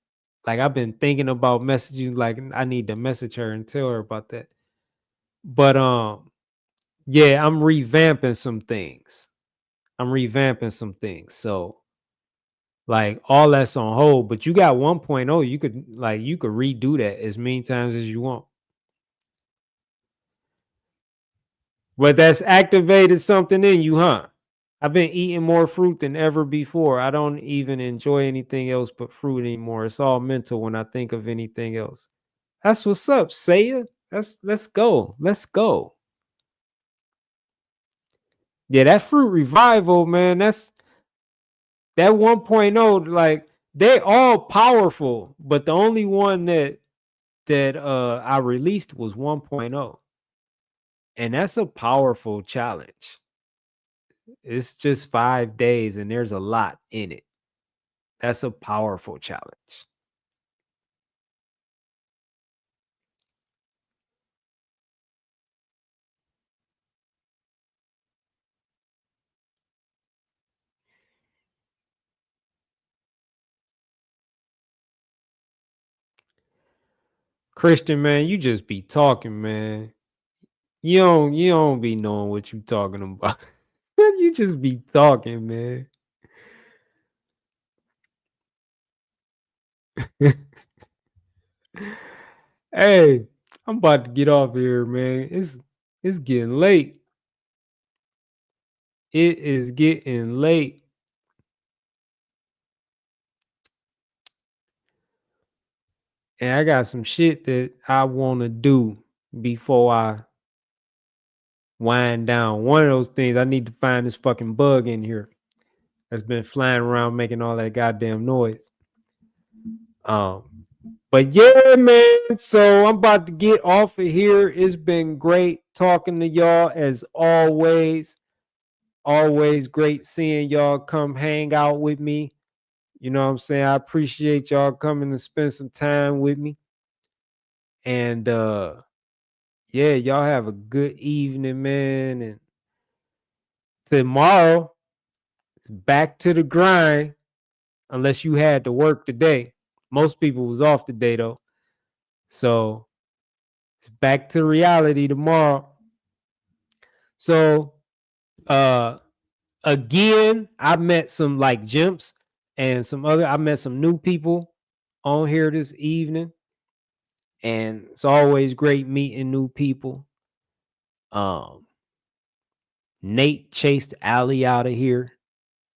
Like, I've been thinking about messaging, like I need to message her and tell her about that. But yeah, I'm revamping some things. So like all that's on hold, but you got 1.0. You could redo that as many times as you want. But that's activated something in you, huh? I've been eating more fruit than ever before. I don't even enjoy anything else but fruit anymore. It's all mental when I think of anything else. That's what's up, Saya. Let's go. Let's go. Yeah, that fruit revival, man. That 1.0, like they all powerful, but the only one that I released was 1.0. And that's a powerful challenge. It's just 5 days and there's a lot in it. That's a powerful challenge. Christian, man, you just be talking, man. You don't be knowing what you talking about. You just be talking, man. Hey, I'm about to get off here, man. It's getting late. It is getting late. And I got some shit that I want to do before I wind down. One of those things, I need to find this fucking bug in here that's been flying around making all that goddamn noise. But yeah, man. So I'm about to get off of here. It's been great talking to y'all as always. Always great seeing y'all come hang out with me. You know what I'm saying? I appreciate y'all coming to spend some time with me. And yeah, y'all have a good evening, man. And tomorrow, it's back to the grind. Unless you had to work today. Most people was off today though. So it's back to reality tomorrow. So uh again, I met some like Jimps and I met some new people on here this evening. And it's always great meeting new people. Um Nate chased Allie out of here.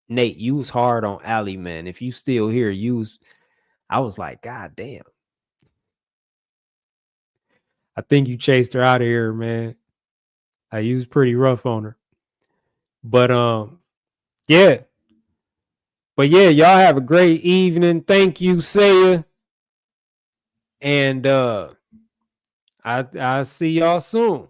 Nate, you was hard on Allie, man. If you still here, I was like, God damn. I think you chased her out of here, man. You was pretty rough on her. But yeah, But yeah, y'all have a great evening. Thank you, Saya. And I'll see y'all soon.